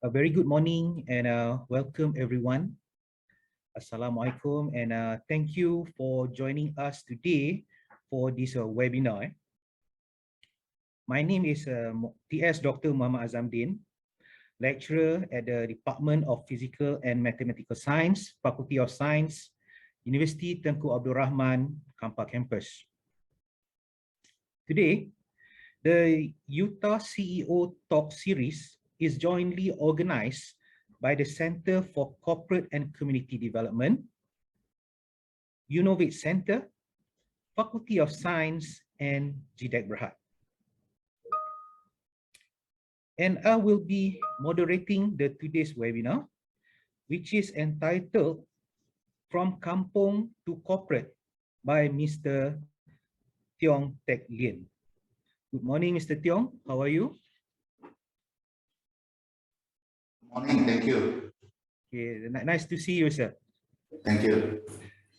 A very good morning and welcome everyone. Assalamualaikum and thank you for joining us today for this webinar. My name is TS Dr. Muhammad Azamdin, lecturer at the Department of Physical and Mathematical Science, Faculty of Science, University Tengku Abdul Rahman, Kampung campus. Today, the UTAR CEO Talk Series is jointly organized by the Center for Corporate and Community Development, Innovate Center, Faculty of Science, and GDEC Berhad. And I will be moderating today's webinar, which is entitled From Kampung to Corporate by Mr. Tiong Teck Lien. Good morning, Mr. Tiong. How are you? Morning, thank you. Okay, nice to see you, sir. Thank you.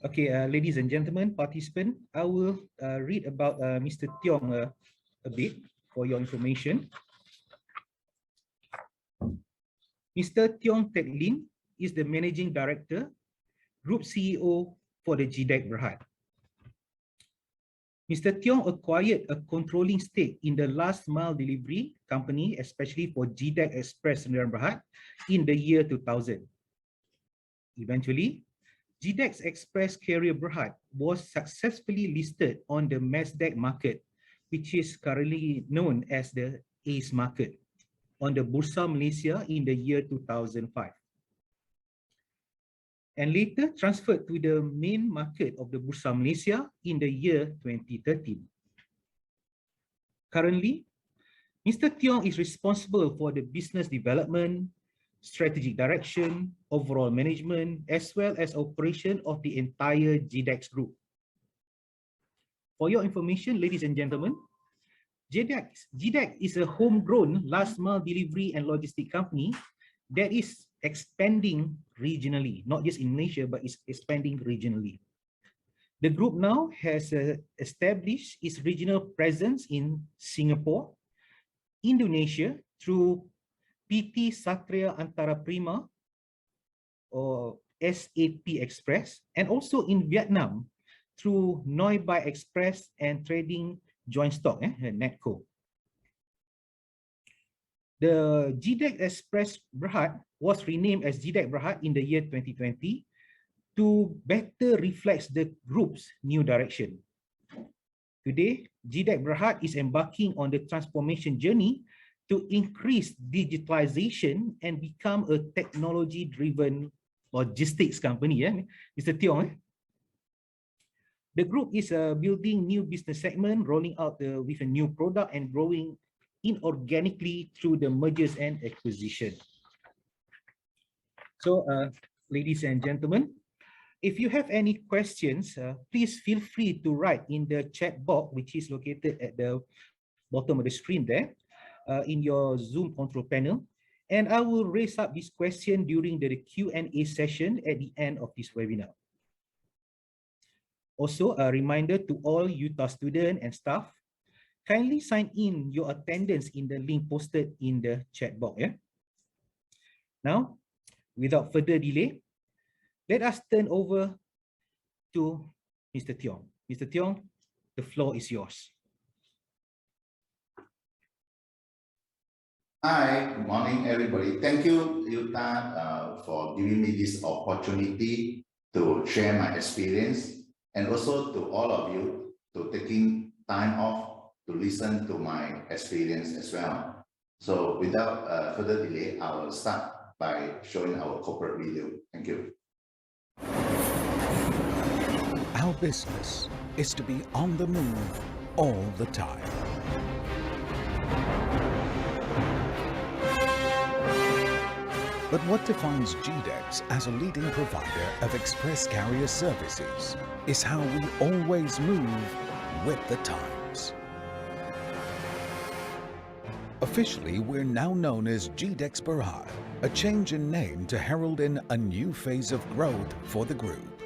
Okay, ladies and gentlemen, participants, I will read about Mr. Tiong a bit for your information. Mr. Tiong Teck Lien is the Managing Director, Group CEO for the GDEC Berhad. Mr. Tiong acquired a controlling stake in the last mile delivery company, especially for GDEC Express Sdn Berhad in the year 2000. Eventually, GDEC Express Carrier Berhad was successfully listed on the Nasdaq market, which is currently known as the ACE market, on the Bursa Malaysia in the year 2005. And later transferred to the main market of the Bursa Malaysia in the year 2013. Currently, Mr. Tiong is responsible for the business development, strategic direction, overall management, as well as operation of the entire GDEC group. For your information, ladies and gentlemen, GDEC is a homegrown last mile delivery and logistic company that is expanding regionally, not just in Malaysia, but is expanding regionally. The group now has established its regional presence in Singapore, Indonesia through PT Satria Antara Prima or SAP Express, and also in Vietnam through Noi Bai Express and Trading Joint Stock, NETCO. The GDEC Express Berhad was renamed as GDEC Berhad in the year 2020 to better reflect the group's new direction. Today, GDEC Berhad is embarking on the transformation journey to increase digitalization and become a technology-driven logistics company. Mr. Tiong. The group is building new business segment, rolling out with a new product and growing inorganically through the mergers and acquisition. So, ladies and gentlemen, if you have any questions, please feel free to write in the chat box, which is located at the bottom of the screen there, in your Zoom control panel. And I will raise up this question during the Q&A session at the end of this webinar. Also, a reminder to all UTAR students and staff, kindly sign in your attendance in the link posted in the chat box. Now, without further delay, let us turn over to Mr. Tiong. Mr. Tiong, the floor is yours. Hi, good morning, everybody. Thank you, UTAR, for giving me this opportunity to share my experience, and also to all of you to taking time off to listen to my experience as well. So without further delay, I will start by showing our corporate video. Thank you. Our business is to be on the move all the time. But what defines GDEC as a leading provider of express carrier services is how we always move with the times. Officially, we're now known as GDEC Berhad, a change in name to herald in a new phase of growth for the group.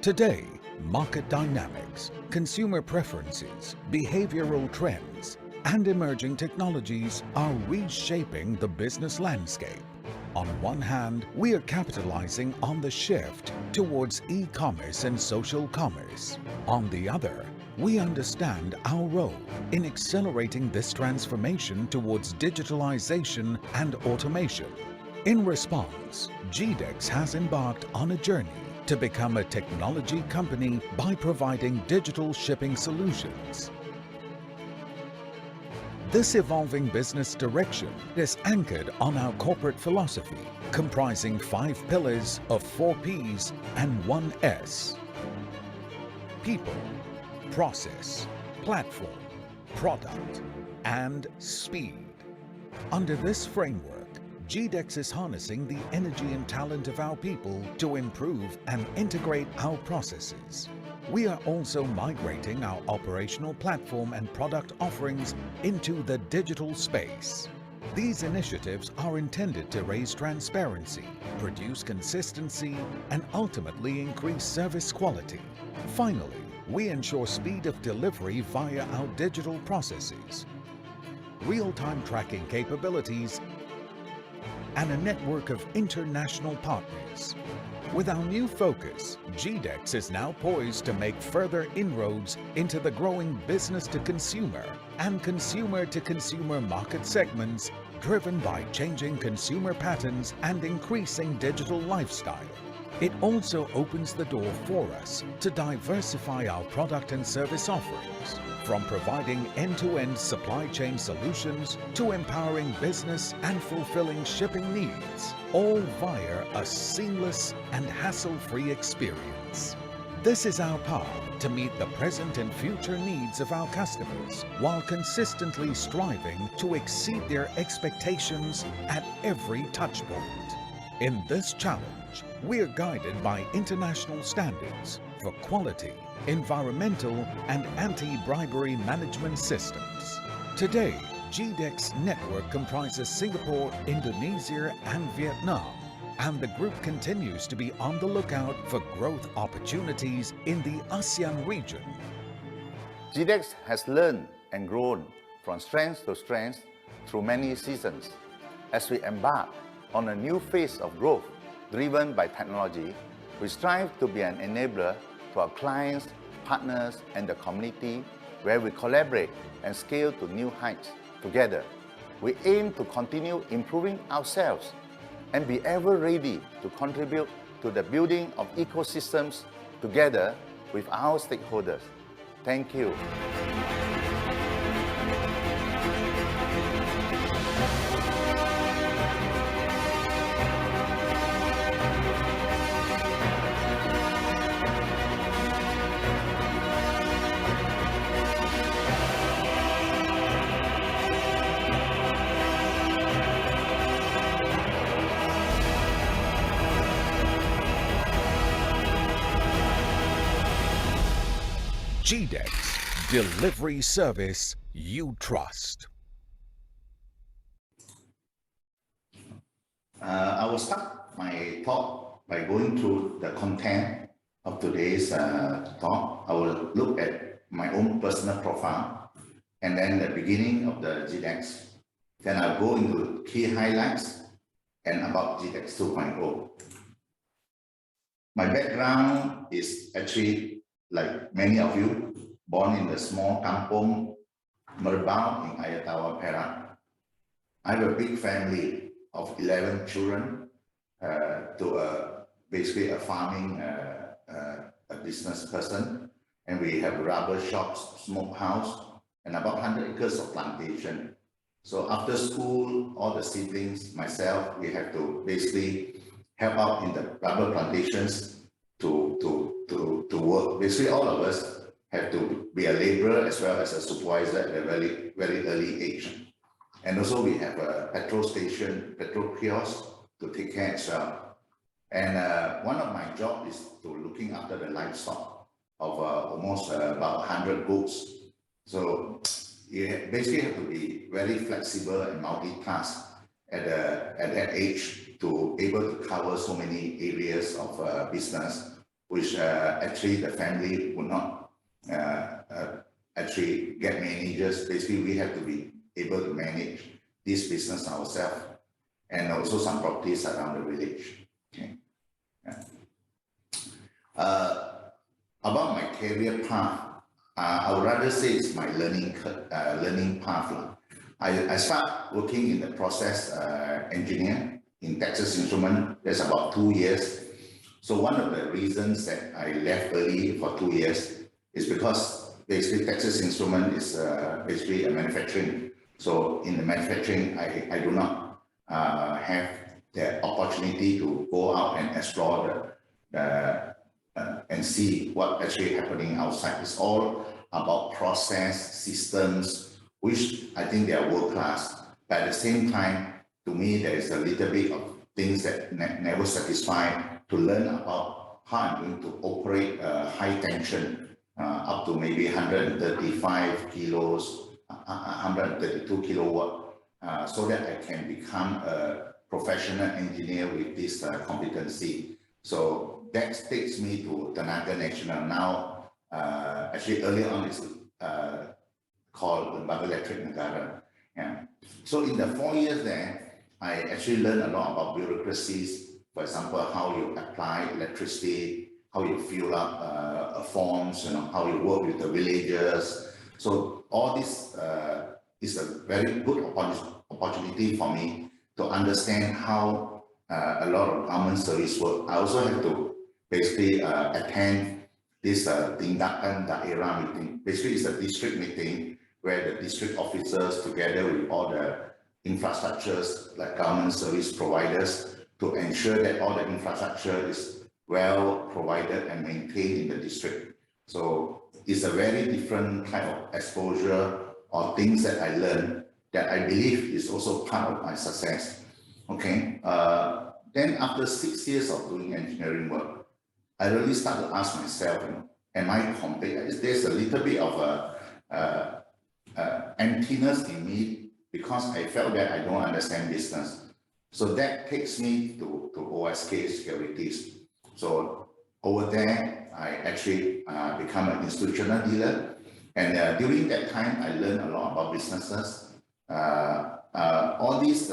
Today, market dynamics, consumer preferences, behavioral trends, and emerging technologies are reshaping the business landscape. On one hand, we are capitalizing on the shift towards e-commerce and social commerce. On the other, we understand our role in accelerating this transformation towards digitalization and automation. In response, GDEX has embarked on a journey to become a technology company by providing digital shipping solutions. This evolving business direction is anchored on our corporate philosophy, comprising 5 pillars of 4 Ps and 1 S. People, process, platform, product, and speed. Under this framework, GDEX is harnessing the energy and talent of our people to improve and integrate our processes. We are also migrating our operational platform and product offerings into the digital space. These initiatives are intended to raise transparency, produce consistency, and ultimately increase service quality. Finally, we ensure speed of delivery via our digital processes, real-time tracking capabilities, and a network of international partners. With our new focus, GDEX is now poised to make further inroads into the growing business-to-consumer and consumer-to-consumer market segments driven by changing consumer patterns and increasing digital lifestyle. It also opens the door for us to diversify our product and service offerings, from providing end-to-end supply chain solutions to empowering business and fulfilling shipping needs, all via a seamless and hassle-free experience. This is our path to meet the present and future needs of our customers while consistently striving to exceed their expectations at every touchpoint. In this challenge, we are guided by international standards for quality, environmental, and anti-bribery management systems. Today, GDEX network comprises Singapore, Indonesia, and Vietnam, and the group continues to be on the lookout for growth opportunities in the ASEAN region. GDEX has learned and grown from strength to strength through many seasons. As we embark on a new phase of growth driven by technology, we strive to be an enabler to our clients, partners, and the community, where we collaborate and scale to new heights together. We aim to continue improving ourselves and be ever ready to contribute to the building of ecosystems together with our stakeholders. Thank you. GDEX, delivery service you trust. I will start my talk by going through the content of today's talk. I will look at my own personal profile and then the beginning of the GDEX. Then I'll go into key highlights and about GDEX 2.0. My background is actually, like many of you, born in the small Kampung, Merbau in Ayatawa, Perak. I have a big family of 11 children to basically a farming a business person. And we have rubber shops, smoke house, and about 100 acres of plantation. So after school, all the siblings, myself, we have to basically help out in the rubber plantations to work. Basically, all of us have to be a laborer as well as a supervisor at a very, very early age. And also we have a petrol station, petrol kiosk to take care as well. And one of my jobs is to looking after the livestock of almost about 100 goats. So you basically have to be very flexible and multitask at that age to able to cover so many areas of business, which actually the family would not actually get managers. Basically, we have to be able to manage this business ourselves. and also some properties around the village. Okay. Yeah. About my career path, I would rather say it's my learning path. I start working in the process engineer in Texas Instruments. That's about 2 years. So one of the reasons that I left early for 2 years is because basically Texas Instruments is basically a manufacturing. So in the manufacturing, I do not have the opportunity to go out and explore and see what actually happening outside. It's all about process systems, which I think they are world class. But at the same time, to me, there is a little bit of things that never satisfy to learn about how I'm going to operate high tension up to maybe 135 kilos, 132 kilowatt, so that I can become a professional engineer with this competency. So that takes me to Tenaga Nasional. Now, actually earlier on it's called Lembaga Elektrik Negara. Yeah. So in the 4 years there, I actually learned a lot about bureaucracies. For example, how you apply electricity, how you fill up forms, how you work with the villagers. So all this is a very good opportunity for me to understand how a lot of government service work. I also have to basically attend this Tindakan Daerah meeting. Basically, it's a district meeting where the district officers, together with all the infrastructures like government service providers, to ensure that all the infrastructure is well provided and maintained in the district. So it's a very different kind of exposure or things that I learned that I believe is also part of my success. Okay. Then after 6 years of doing engineering work, I really start to ask myself, am I complete? There's a little bit of emptiness in me because I felt that I don't understand business. So that takes me to OSK Securities. So over there, I actually become an institutional dealer. And during that time, I learned a lot about businesses. All these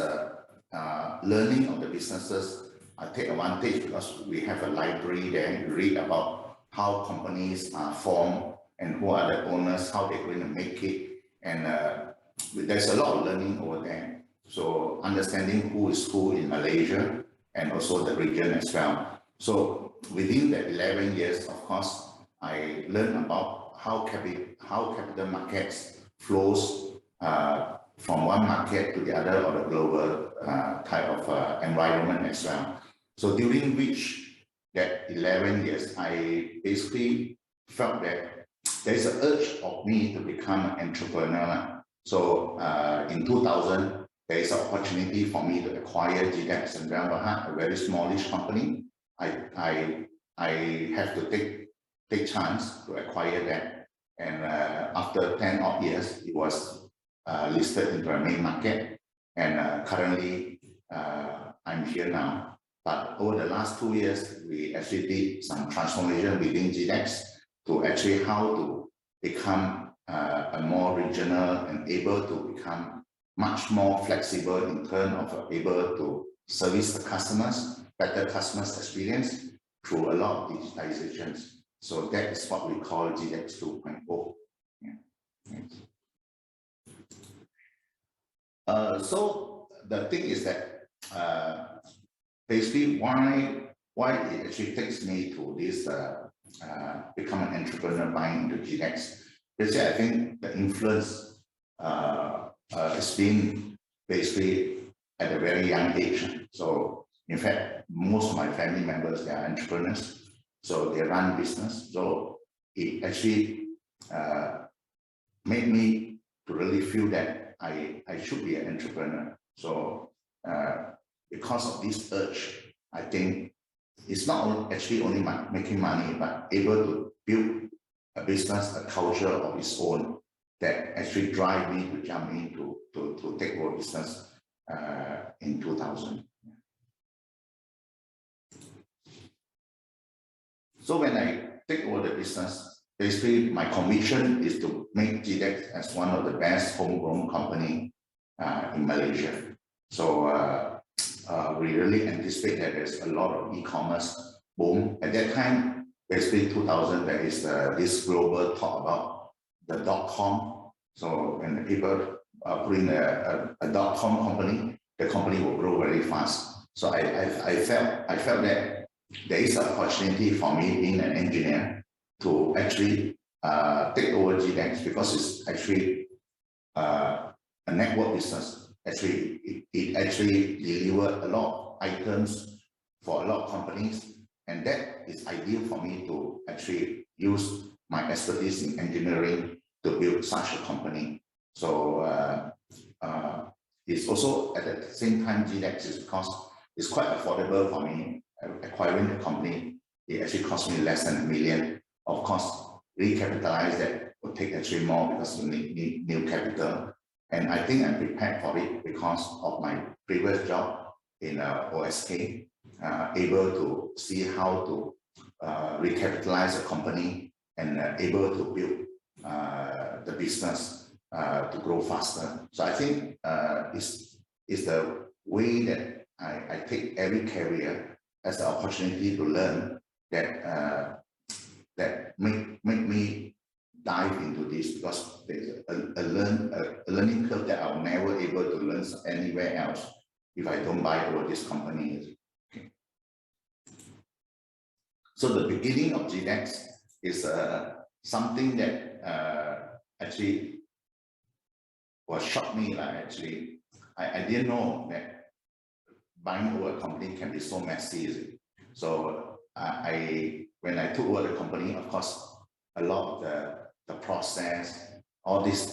learning of the businesses, I take advantage because we have a library there. You read about how companies are formed and who are the owners, how they're going to make it. And there's a lot of learning over there. So understanding who is who in Malaysia and also the region as well. So within the 11 years, of course, I learned about how capital markets flows from one market to the other, or the global type of environment as well. So during which that 11 years, I basically felt that there's an urge of me to become an entrepreneur. So in 2000, there is an opportunity for me to acquire GDEX and Berhad, a very smallish company. I have to take chance to acquire that. And after 10 odd years, it was listed into a main market. And currently, I'm here now. But over the last 2 years, we actually did some transformation within GDEX to actually how to become a more regional and able to become much more flexible in terms of able to service the customers, better customers experience through a lot of digitizations. So that is what we call GDEX 2.0. Yeah. So the thing is that basically why it actually takes me to this become an entrepreneur buying into GDEX. Basically, I think the influence has been basically at a very young age. So in fact, most of my family members, they are entrepreneurs. So they run business. So it actually made me to really feel that I should be an entrepreneur. So because of this urge, I think it's not actually only making money, but able to build a business, a culture of its own that actually drive me to jump into to take over business in 2000. So when I take over the business, basically my conviction is to make GDEX as one of the best homegrown company in Malaysia. So we really anticipate that there's a lot of e-commerce boom. At that time, basically 2000, there is this global talk about the .com. So when the people put in a .com company, the company will grow very fast. So I felt that there is an opportunity for me, being an engineer, to actually take over GDEX, because it's actually a network business. Actually, it actually delivered a lot of items for a lot of companies, and that is ideal for me to actually use my expertise in engineering to build such a company. So it's also at the same time GDEX is because it's quite affordable for me. Acquiring the company, it actually cost me less than $1 million. Of course, recapitalize that would take actually more because you need new capital. And I think I'm prepared for it because of my previous job in OSK, able to see how to recapitalize a company and able to build the business to grow faster. So I think it's the way that I take every career as the opportunity to learn that that make me dive into this, because there's a learning curve that I'll never able to learn anywhere else if I don't buy over this company. Okay. So the beginning of GDEX is something that actually was shocked me. Like actually, I didn't know that buying over a company can be so messy. So when I took over the company, of course, a lot of the process, all these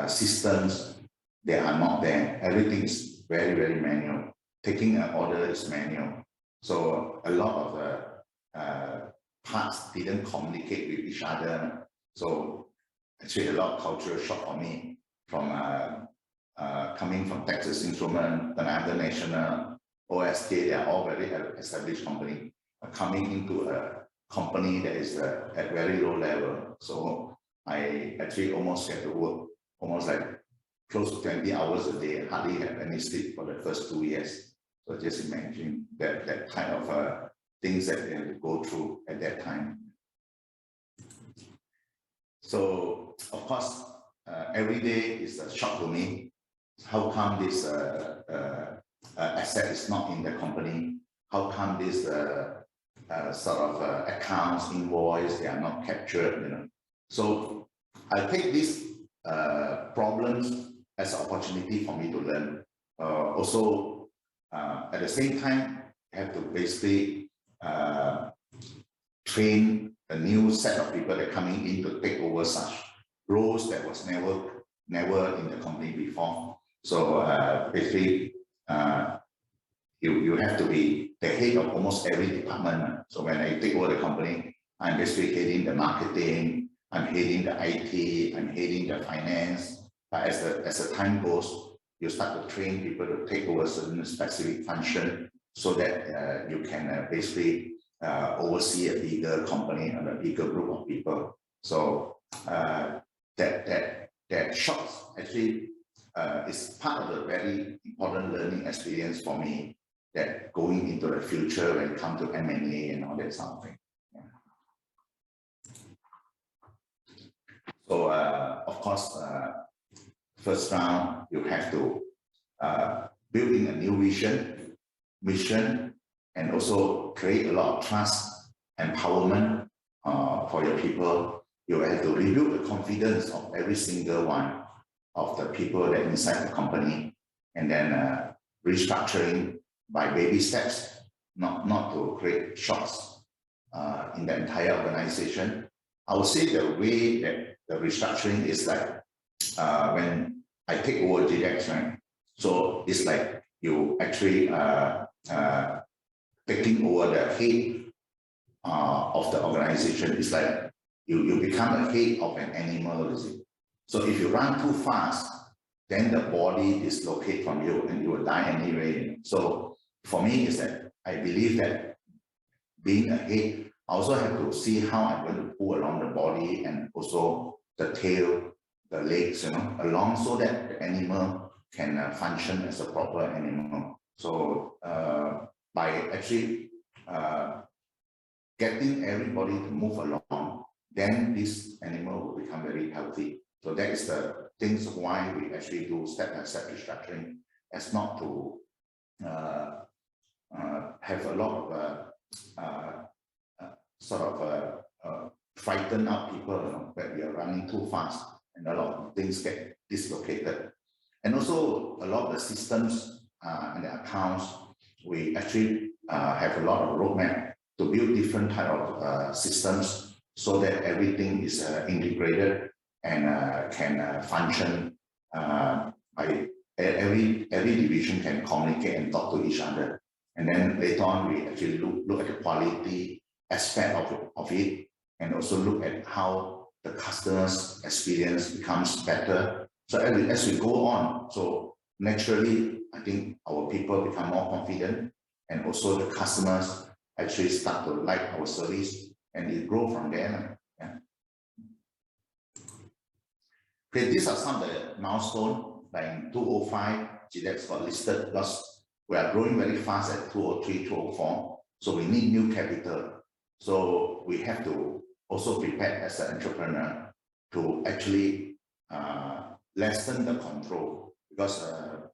systems, they are not there. Everything is very, very manual. Taking an order is manual. So a lot of the parts didn't communicate with each other. So actually a lot of cultural shock for me, from coming from Texas Instruments, another national, OSK, they are all very established company, coming into a company that is at very low level. So I actually almost had to work almost like close to 20 hours a day, hardly had any sleep for the first 2 years. So just imagine that kind of things that they had to go through at that time. So of course, every day is a shock to me. How come this asset is not in the company? How come this sort of accounts, invoice, they are not captured, you know? So I take these problems as an opportunity for me to learn. Also, at the same time, I have to basically train a new set of people that are coming in to take over such roles that was never in the company before. So basically, you have to be the head of almost every department. So when I take over the company, I'm basically heading the marketing, I'm heading the IT, I'm heading the finance. But as the time goes, you start to train people to take over certain specific function, so that you can basically oversee a bigger company and a bigger group of people. So that shock actually is part of the very important learning experience for me, that going into the future when it comes to M&A and all that sort of thing. Yeah. So of course, first round, you have to build in a new mission, and also create a lot of trust, empowerment for your people. You have to rebuild the confidence of every single one of the people that inside the company, and then restructuring by baby steps, not to create shocks in the entire organization. I would say the way that the restructuring is like when I take over GDEX, right? So it's like you actually taking over the head of the organization. It's like you become a head of an animal, is it? So if you run too fast, then the body dislocates from you and you will die anyway. So for me, is that I believe that being a head, I also have to see how I'm going to pull along the body and also the tail, the legs, you know, along, so that the animal can function as a proper animal. So by actually getting everybody to move along, then this animal will become very healthy. So that is the things why we actually do step-by-step restructuring, as not to have a lot of frighten out people, you know, that we are running too fast and a lot of things get dislocated. And also a lot of the systems and the accounts, we actually have a lot of roadmap to build different type of systems so that everything is integrated and can function by every division can communicate and talk to each other. And then later on, we actually look at the quality aspect of it, and also look at how the customer's experience becomes better. So as we go on, so naturally, I think our people become more confident, and also the customers actually start to like our service, and it grow from there. Yeah. Okay, these are some of the milestones. Like in 2005, GDEX got listed because we are growing very fast at 2003, 2004. So we need new capital. So we have to also prepare as an entrepreneur to actually lessen the control. Because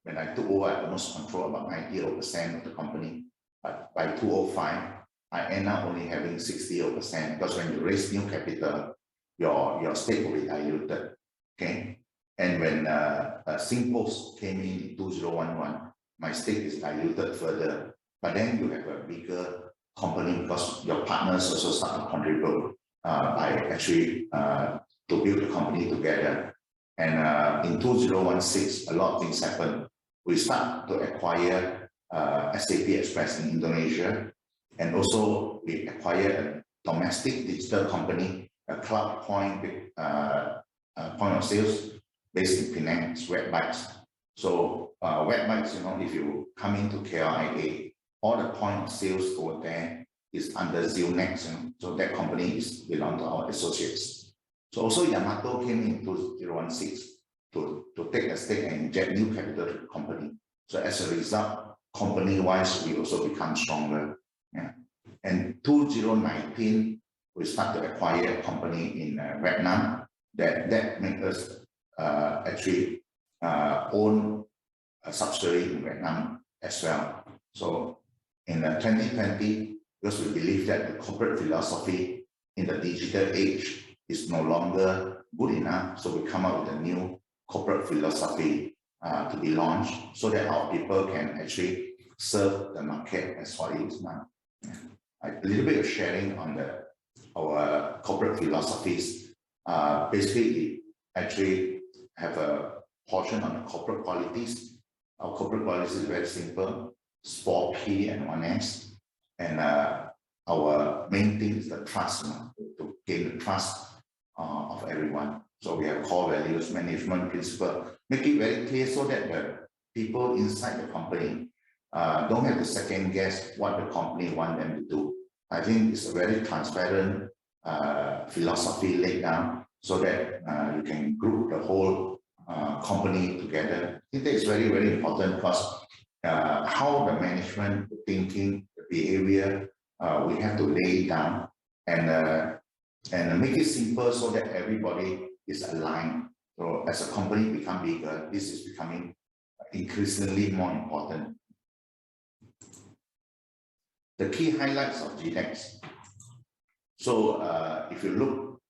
when I took over, I almost control about 90% of the company. But by 2005, I end up only having 60%, because when you raise new capital, your stake will be diluted. Okay. And when SingPost came in 2011, my stake is diluted further. But then you have a bigger company because your partners also start to contribute by actually to build the company together. And in 2016, a lot of things happened. We start to acquire SAP Express in Indonesia, and also we acquired a domestic digital company, a cloud point of sales based in Penang, Webbytes. So Webbytes, you know, if you come into KLIA, all the point of sales over there is under Zillnex, you know? So that company is belong to our associates. So also Yamato came in 2016 to take a stake and inject new capital to the company. So as a result, company-wise, we also become stronger. Yeah. And 2019, we start to acquire a company in Vietnam that made us actually own a subsidiary in Vietnam as well. So in 2020, because we believe that the corporate philosophy in the digital age is no longer good enough, so we come up with a new corporate philosophy to be launched so that our people can actually serve the market as what it is now. Yeah. A little bit of sharing on our corporate philosophies. Basically, actually have a portion on the corporate qualities. Our corporate qualities is very simple: 4P and 1S. And our main thing is the trust, to gain the trust of everyone. So we have core values, management principle, make it very clear so that the people inside the company don't have to second guess what the company want them to do. I think it's a very transparent philosophy laid down so that you can group the whole company together. I think that is very, very important, because how the management, the thinking, the behavior, we have to lay it down and make it simple so that everybody is aligned. So as a company become bigger, this is becoming increasingly more important. The key highlights of GDEX. So if you look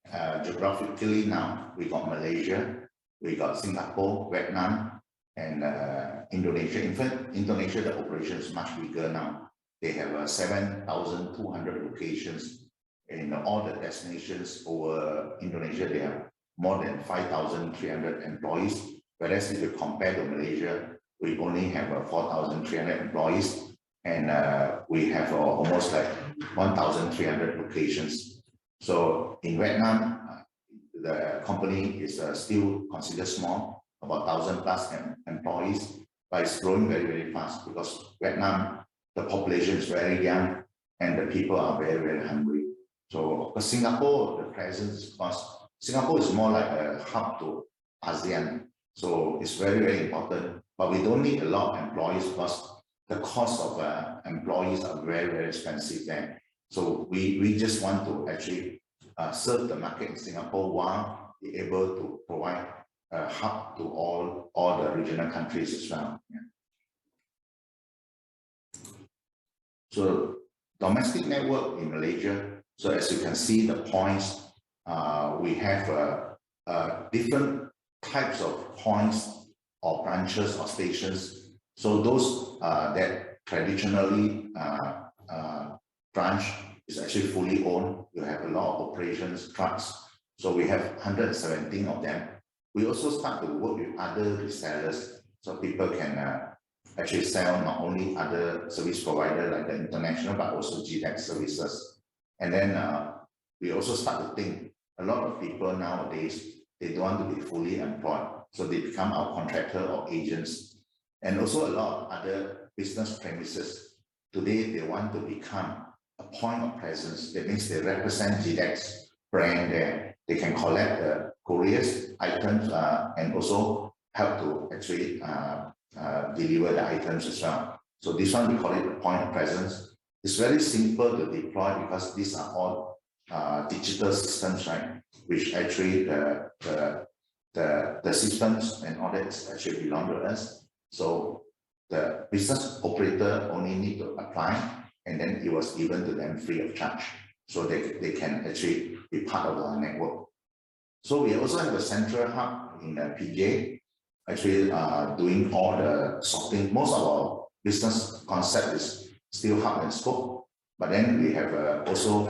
geographically now, we got Malaysia, we got Singapore, Vietnam, and Indonesia. In fact, Indonesia, the operation is much bigger now. They have 7,200 locations in all the destinations over Indonesia. They have more than 5,300 employees. Whereas if you compare to Malaysia, we only have 4,300 employees, and we have almost like 1,300 locations. So in Vietnam, the company is still considered small, about 1,000 plus employees, but it's growing very, very fast because Vietnam, the population is very young and the people are very, very hungry. So for Singapore, the presence, because Singapore is more like a hub to ASEAN. So it's very, very important, but we don't need a lot of employees because the cost of employees are very, very expensive there. So we just want to actually serve the market in Singapore while be able to provide a hub to all the regional countries as well. Yeah. So domestic network in Malaysia. So as you can see, the points, we have different types of points or branches or stations. So those that traditionally branch is actually fully owned. You have a lot of operations trucks. So we have 117 of them. We also start to work with other resellers, so people can actually sell not only other service provider like the international, but also GDEX services. And then we also start to think a lot of people nowadays, they don't want to be fully employed, so they become our contractor or agents. And also a lot of other business premises today, they want to become a point of presence. That means they represent GDEX brand there. They can collect the couriers items and also help to actually deliver the items as well. So this one, we call it the point of presence. It's very simple to deploy because these are all digital systems, right? Which actually the systems and all that actually belong to us. So the business operator only need to apply, and then it was given to them free of charge. So they can actually be part of our network. So we also have a central hub in PJ, actually doing all the sorting. Most of our business concept is still hub and spoke, but then we have also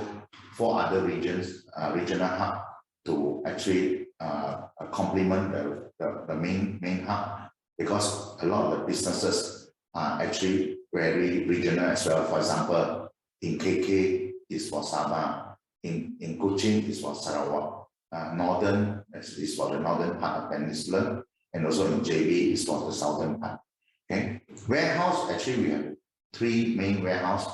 4 other regions, regional hub to actually complement the main hub, because a lot of the businesses are actually very regional as well. For example, in KK is for Sabah, in Kuching is for Sarawak, Northern is for the northern part of Peninsula, and also in JB is for the southern part. Okay, warehouse, actually we have 3 main warehouse,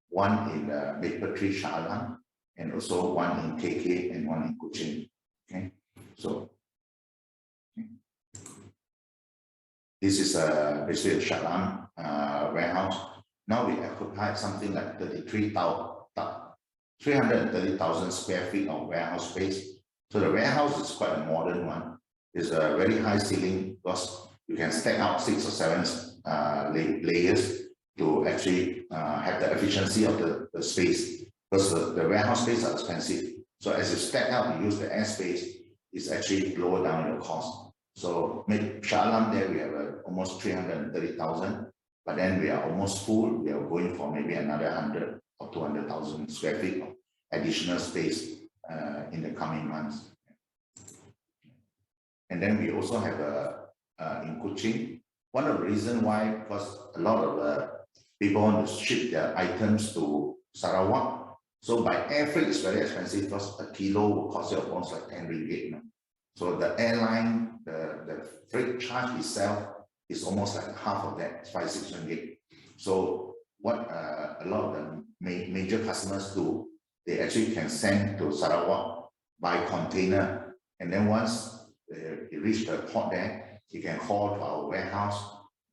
one in Mapletree, Shah Alam, and also one in KK and one in Kuching. Okay, so this is basically a Shah Alam warehouse. Now we occupy something like 330,000 square feet of warehouse space. So the warehouse is quite a modern one. It's a very high ceiling because you can stack out 6 or 7 layers to actually have the efficiency of the space, because the warehouse space are expensive. So as you stack out, you use the air space, it's actually lower down your cost. So Shah Alam there, we have almost 330,000, but then we are almost full. We are going for maybe another 100 or 200,000 square feet of additional space in the coming months. And then we also have in Kuching. One of the reasons why, because a lot of people want to ship their items to Sarawak. So by air freight is very expensive, because a kilo will cost you almost like 10 ringgit. So the airline, the freight charge itself is almost like half of that, 5-6 ringgit. So what a lot of the major customers do, they actually can send to Sarawak by container, and then once you reach the port there, you can haul to our warehouse,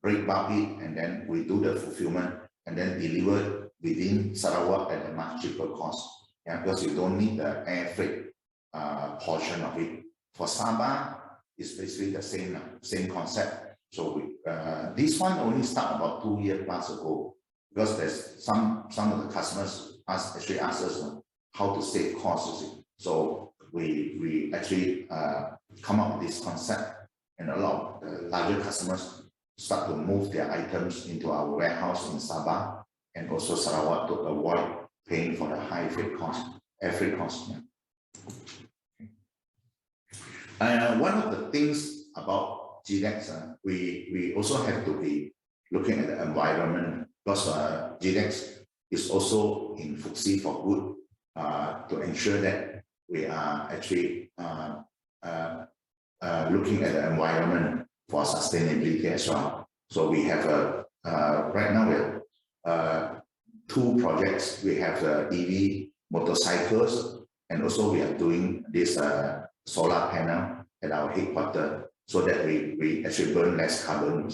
break bulk it, and then we do the fulfillment and then deliver within Sarawak at a much cheaper cost. Yeah, because you don't need the air freight portion of it. For Sabah, it's basically the same concept. So this one only started about 2 years plus ago, because there's some of the customers actually ask us how to save costs. So we actually come up with this concept, and a lot of the larger customers start to move their items into our warehouse in Sabah and also Sarawak to avoid paying for the high freight cost, air freight cost. One of the things about GDEX, we also have to be looking at the environment, because GDEX is also in FTSE for Good to ensure that we are actually looking at the environment for sustainability as well. So we have right now we have 2 projects. We have the EV motorcycles, and also we are doing this solar panel at our headquarters, so that we actually burn less carbon.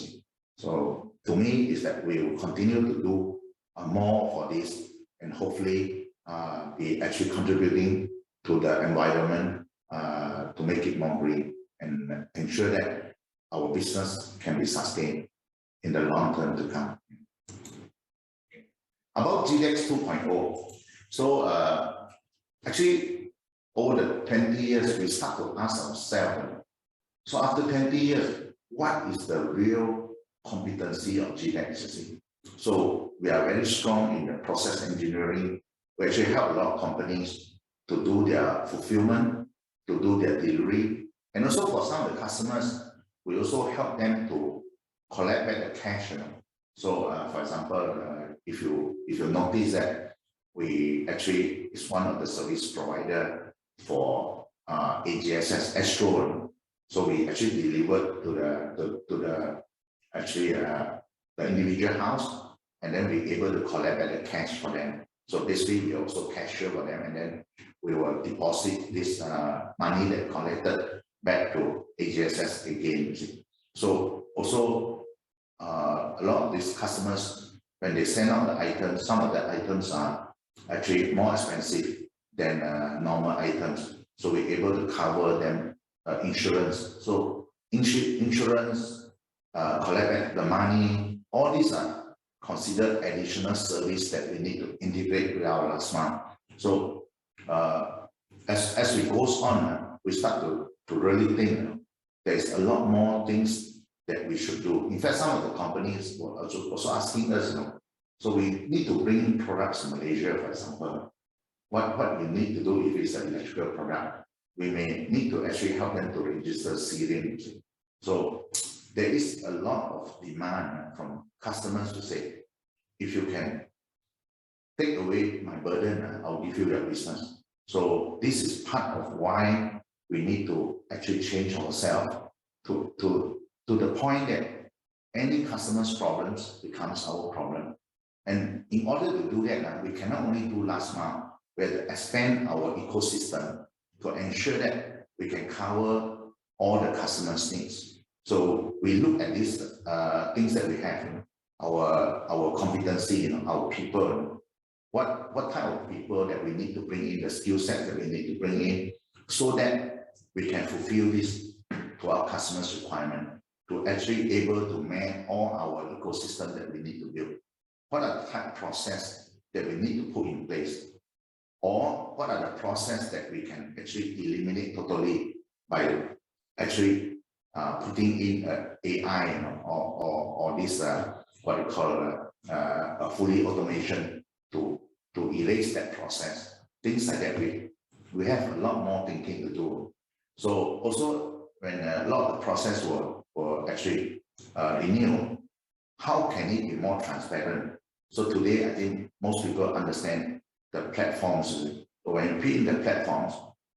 So to me is that we will continue to do more for this, and hopefully be actually contributing to the environment to make it more green and ensure that our business can be sustained in the long term to come. About GDEX 2.0, so actually over the 20 years we start to ask ourselves, so after 20 years, what is the real competency of GDEX? So we are very strong in the process engineering. We actually help a lot of companies to do their fulfillment, to do their delivery, and also for some of the customers, we also help them to collect back the cash. So for example, if you notice that we actually is one of the service provider for AGSS Astro, so we actually delivered to the individual house, and then we able to collect back the cash for them. So basically, we also cashier for them, and then we will deposit this money that collected back to AGSS again. So also a lot of these customers, when they send out the items, some of the items are actually more expensive than normal items. So we're able to cover them insurance. So insurance, collect back the money, all these are considered additional service that we need to integrate with our last month. So as we goes on, we start to really think there's a lot more things that we should do. In fact, some of the companies were also asking us, so we need to bring products to Malaysia, for example. What we need to do if it's an electrical product, we may need to actually help them to register seeding. So there is a lot of demand from customers to say, if you can take away my burden, I'll give you your business. So this is part of why we need to actually change ourselves to the point that any customer's problems becomes our problem. And in order to do that, we cannot only do last mile, we have to expand our ecosystem to ensure that we can cover all the customers' needs. So we look at these things that we have, our competency, our people, what type of people that we need to bring in, the skill set that we need to bring in, so that we can fulfill this to our customers' requirement, to actually able to man all our ecosystem that we need to build. What are the type of process that we need to put in place? Or what are the process that we can actually eliminate totally by actually putting in AI, or this what we call a fully automation to erase that process. Things like that, we have a lot more thinking to do. So also when a lot of the process were actually renewed, how can it be more transparent? So today, I think most people understand the platforms. When you put in the platforms,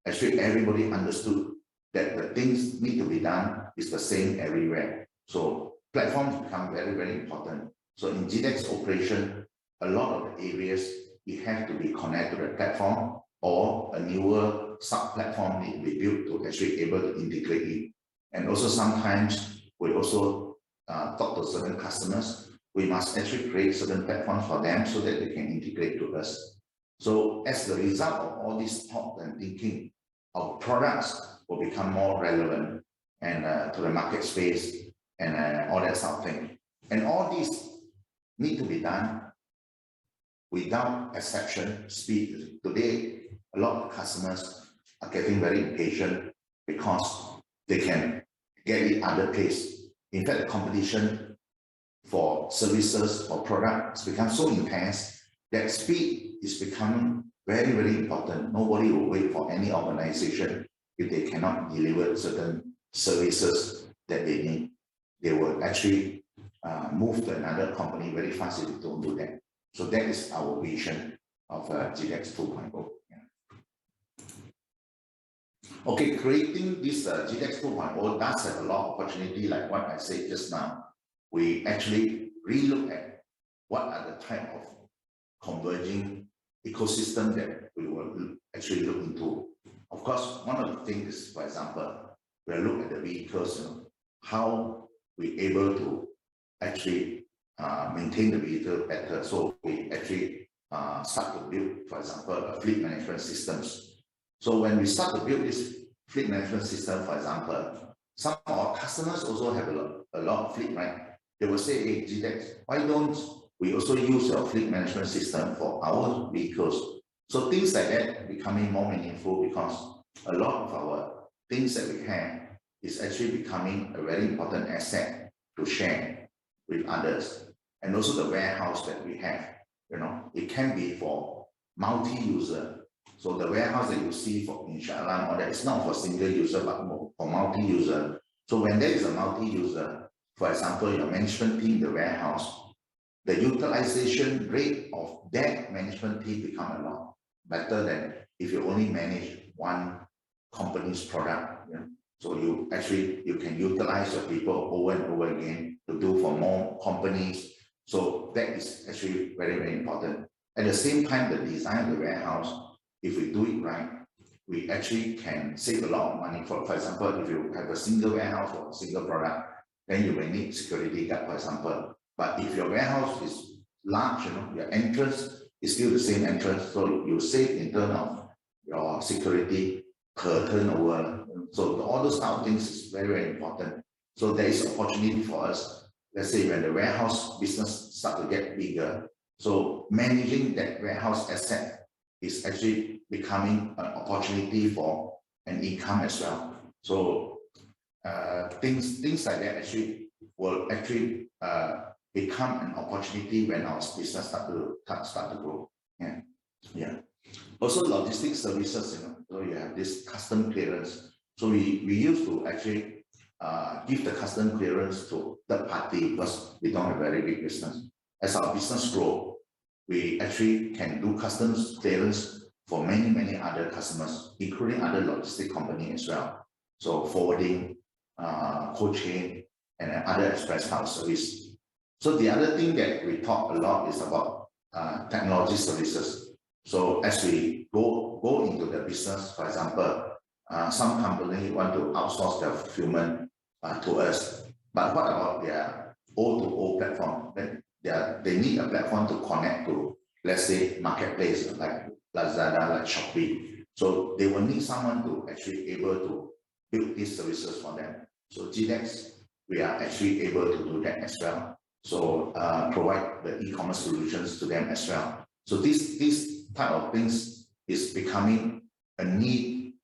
actually everybody understood that the things need to be done is the same everywhere. So platforms become very, very important. So in GDEX operation, a lot of the areas, you have to be connected to the platform, or a newer sub-platform need to be built to actually able to integrate it. And also sometimes we also talk to certain customers, we must actually create certain platforms for them so that they can integrate to us. So as the result of all this thought and thinking, our products will become more relevant and to the market space and all that sort of thing. And all these need to be done without exception, speed. Today, a lot of customers are getting very impatient because they can get it other place. In fact, the competition for services or products becomes so intense that speed is becoming very, very important. Nobody will wait for any organization if they cannot deliver certain services that they need. They will actually move to another company very fast if they don't do that. So that is our vision of GDEX 2.0. Yeah. Okay, creating this GDEX 2.0 does have a lot of opportunity, like what I said just now. We actually relook at what are the type of converging ecosystem that we will actually look into. Of course, one of the things is, for example, we'll look at the vehicles, how we're able to actually maintain the vehicle better. So we actually start to build, for example, a fleet management systems. So when we start to build this fleet management system, for example, some of our customers also have a lot of fleet, right? They will say, hey, GDEX, why don't we also use your fleet management system for our vehicles? So things like that becoming more meaningful, because a lot of our things that we have is actually becoming a very important asset to share with others. And also the warehouse that we have, it can be for multi-user. So the warehouse that you see for Inshallah, or that is not for single user, but for multi-user. So when there is a multi-user, for example, your management team, the warehouse, the utilization rate of that management team become a lot better than if you only manage one company's product. So you can utilize your people over and over again to do for more companies. So that is actually very, very important. At the same time, the design of the warehouse, if we do it right, we actually can save a lot of money. For example, if you have a single warehouse or a single product, then you may need security guard, for example. But if your warehouse is large, your entrance is still the same entrance, so you save in terms of your security per turnover. So all those kind of things is very, very important. So there is opportunity for us. Let's say when the warehouse business start to get bigger, so managing that warehouse asset is actually becoming an opportunity for an income as well. So things like that actually will actually become an opportunity when our business start to grow. Yeah. Also logistics services, so you have this custom clearance. So we used to actually give the custom clearance to third party because we don't have very big business. As our business grow, we actually can do customs clearance for many, many other customers, including other logistic company as well. So forwarding, cold chain, and other express file service. So the other thing that we talk a lot is about technology services. So as we go into the business, for example, some company want to outsource their fulfillment to us. But what about their O2O platform? They need a platform to connect to, let's say, marketplace like Lazada, like Shopee. So they will need someone to actually able to build these services for them. So GDEX, we are actually able to do that as well. So provide the e-commerce solutions to them as well. So this type of things is becoming a need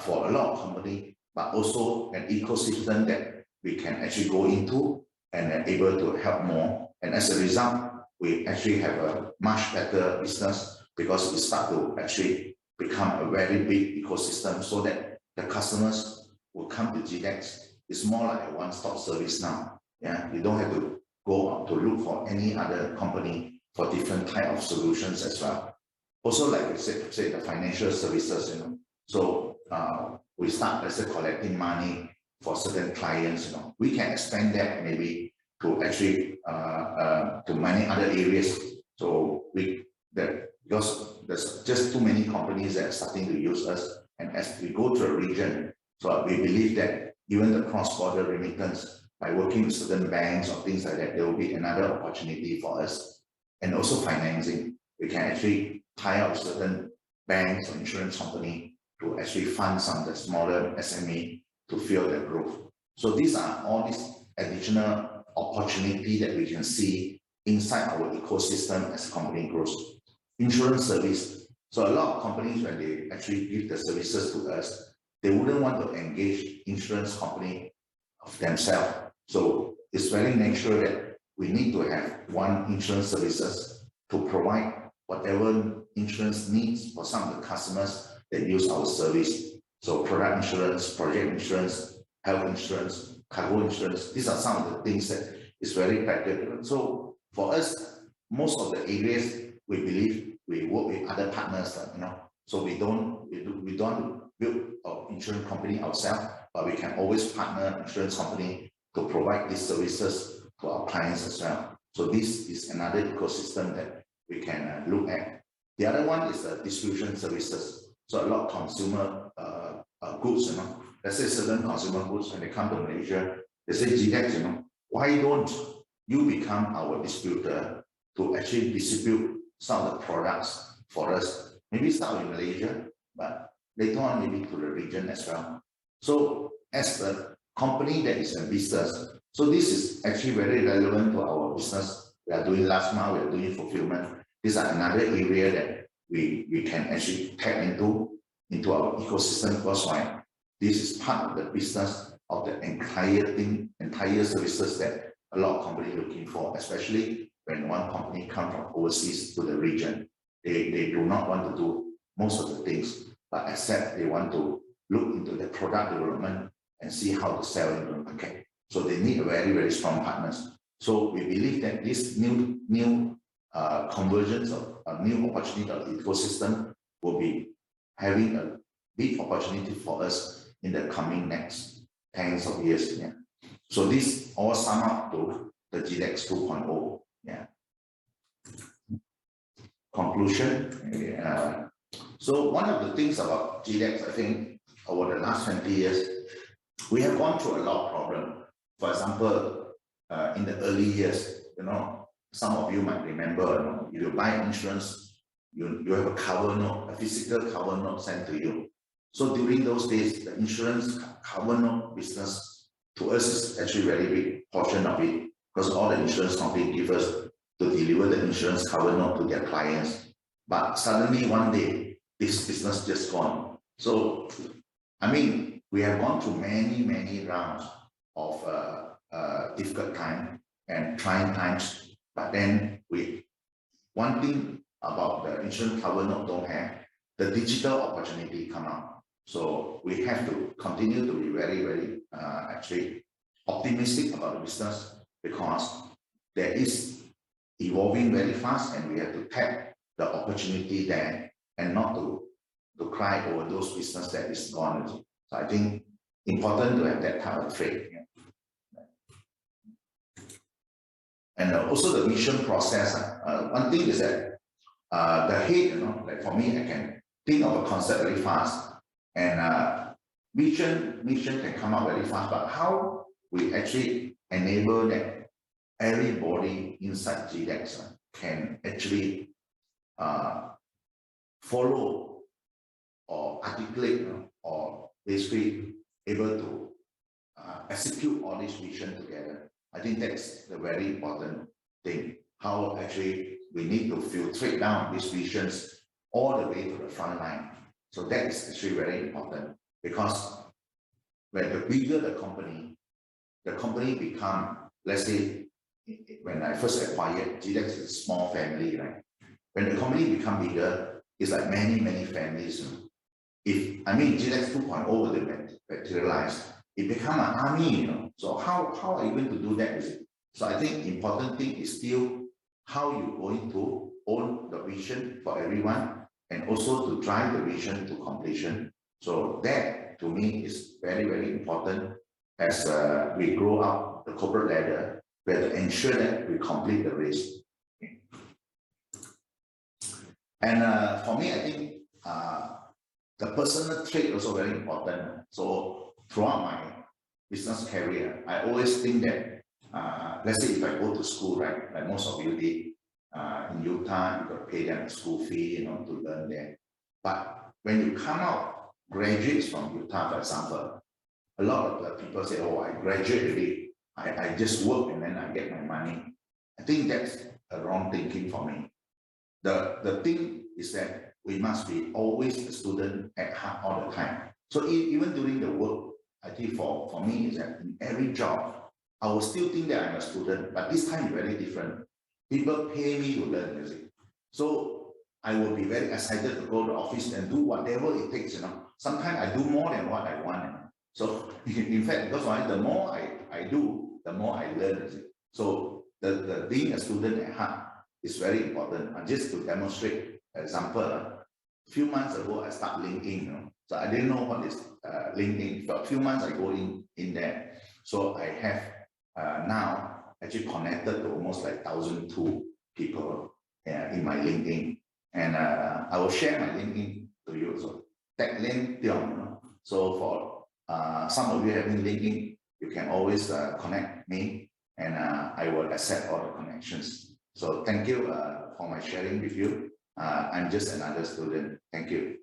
for a lot of company, but also an ecosystem that we can actually go into and able to help more. And as a result, we actually have a much better business because we start to actually become a very big ecosystem so that the customers will come to GDEX. It's more like a one-stop service now. Yeah, you don't have to go out to look for any other company for different type of solutions as well. Also, like we said, the financial services, so we start, let's say, collecting money for certain clients, we can expand that maybe to actually to many other areas. So because there's just too many companies that are starting to use us, and as we go to a region, so we believe that even the cross-border remittance, by working with certain banks or things like that, there will be another opportunity for us. And also financing, we can actually tie up certain banks or insurance company to actually fund some of the smaller SME to fuel their growth. So these are all these additional opportunity that we can see inside our ecosystem as company grows. Insurance service. So a lot of companies, when they actually give the services to us, they wouldn't want to engage insurance company of themselves. So it's very natural that we need to have one insurance services to provide whatever insurance needs for some of the customers that use our service. So product insurance, project insurance, health insurance, cargo insurance. These are some of the things that is very practical. So for us, most of the areas we believe we work with other partners, so we don't build an insurance company ourselves, but we can always partner insurance company to provide these services to our clients as well. So this is another ecosystem that we can look at. The other one is the distribution services. So a lot of consumer goods, let's say certain consumer goods, when they come to Malaysia, they say, GDEX, why don't you become our distributor to actually distribute some of the products for us. Maybe start in Malaysia, but later on maybe to the region as well. So as a company that is a business, so this is actually very relevant to our business. We are doing last mile, we are doing fulfillment. These are another area that we can actually tap into our ecosystem, because why? This is part of the business of the entire services that a lot of companies are looking for, especially when one company comes from overseas to the region. They do not want to do most of the things, but except they want to look into the product development and see how to sell in the market. So they need a very, very strong partners. So we believe that this new convergence of a new opportunity of the ecosystem will be having a big opportunity for us in the coming next tens of years. Yeah. So this all sum up to the GDEX 2.0. Yeah. Conclusion. So one of the things about GDEX, I think, over the last 20 years, we have gone through a lot of problems. For example, in the early years, some of you might remember, if you buy insurance, you have a cover note, a physical cover note sent to you. So during those days, the insurance cover note business to us is actually a very big portion of it, because all the insurance companies give us to deliver the insurance cover note to their clients. But suddenly one day, this business just gone. So, I mean, we have gone through many rounds of difficult time and trying times. But then one thing about the insurance cover note don't have, the digital opportunity come out. So we have to continue to be very, actually optimistic about the business, because there is evolving very fast, and we have to tap the opportunity there and not to cry over those business that is gone. So I think important to have that type of trade. Yeah. And also the vision process. One thing is that the head, like for me, I can think of a concept very fast, and vision can come out very fast, but how we actually enable that everybody inside GDEX can actually follow or articulate or basically able to execute all this vision together. I think that's the very important thing. How actually we need to filtrate down these visions all the way to the front line. So that is actually very important, because when the bigger the company become, let's say, when I first acquired, GDEX is a small family, right? When the company become bigger, it's like many families. GDEX 2.0 will materialize, it become an army, So how are you going to do that? So I think important thing is still how you're going to own the vision for everyone, and also to drive the vision to completion. So that to me is very important as we grow up the corporate ladder. We have to ensure that we complete the race. And for me, I think the personal trait also very important. So throughout my business career, I always think that, let's say if I go to school, right, like most of you did, in UTAR, you got to pay them a school fee, to learn there. But when you come out, graduates from UTAR, for example, a lot of the people say, oh, I graduated already, I just work and then I get my money. I think that's a wrong thinking for me. The thing is that we must be always a student at heart all the time. So even during the work, I think for me is that in every job, I will still think that I'm a student, but this time is very different. People pay me to learn music. So I will be very excited to go to the office and do whatever it takes, Sometimes I do more than what I want. So in fact, because the more I do, the more I learn. So the being a student at heart is very important. And just to demonstrate example, a few months ago, I started LinkedIn, So I didn't know what is LinkedIn. For a few months, I go in there. So I have now actually connected to almost like 1,002 people in my LinkedIn. And I will share my LinkedIn to you. So tag link Tiong. So for some of you having LinkedIn, you can always connect me and I will accept all the connections. So thank you for my sharing with you. I'm just another student. Thank you.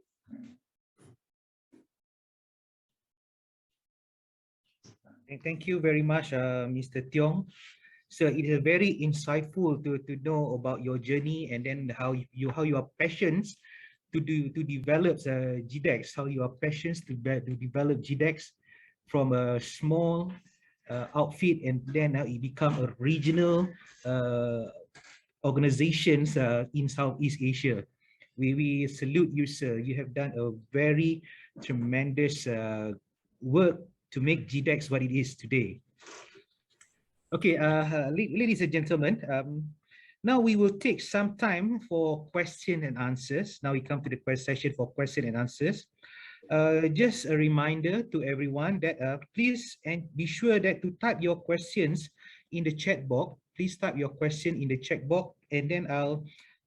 Thank you very much, Mr. Tiong. So it is very insightful to know about your journey, and then how you are passionate to develop GDEX, how you are passionate to develop GDEX from a small outfit, and then it become a regional organizations in Southeast Asia. We salute you, sir. You have done a very tremendous work to make GDEX what it is today. Okay, ladies and gentlemen, now we will take some time for question and answers. Now we come to the session for question and answers. Just a reminder to everyone that please and be sure that to type your questions in the chat box. Please type your question in the chat box, and then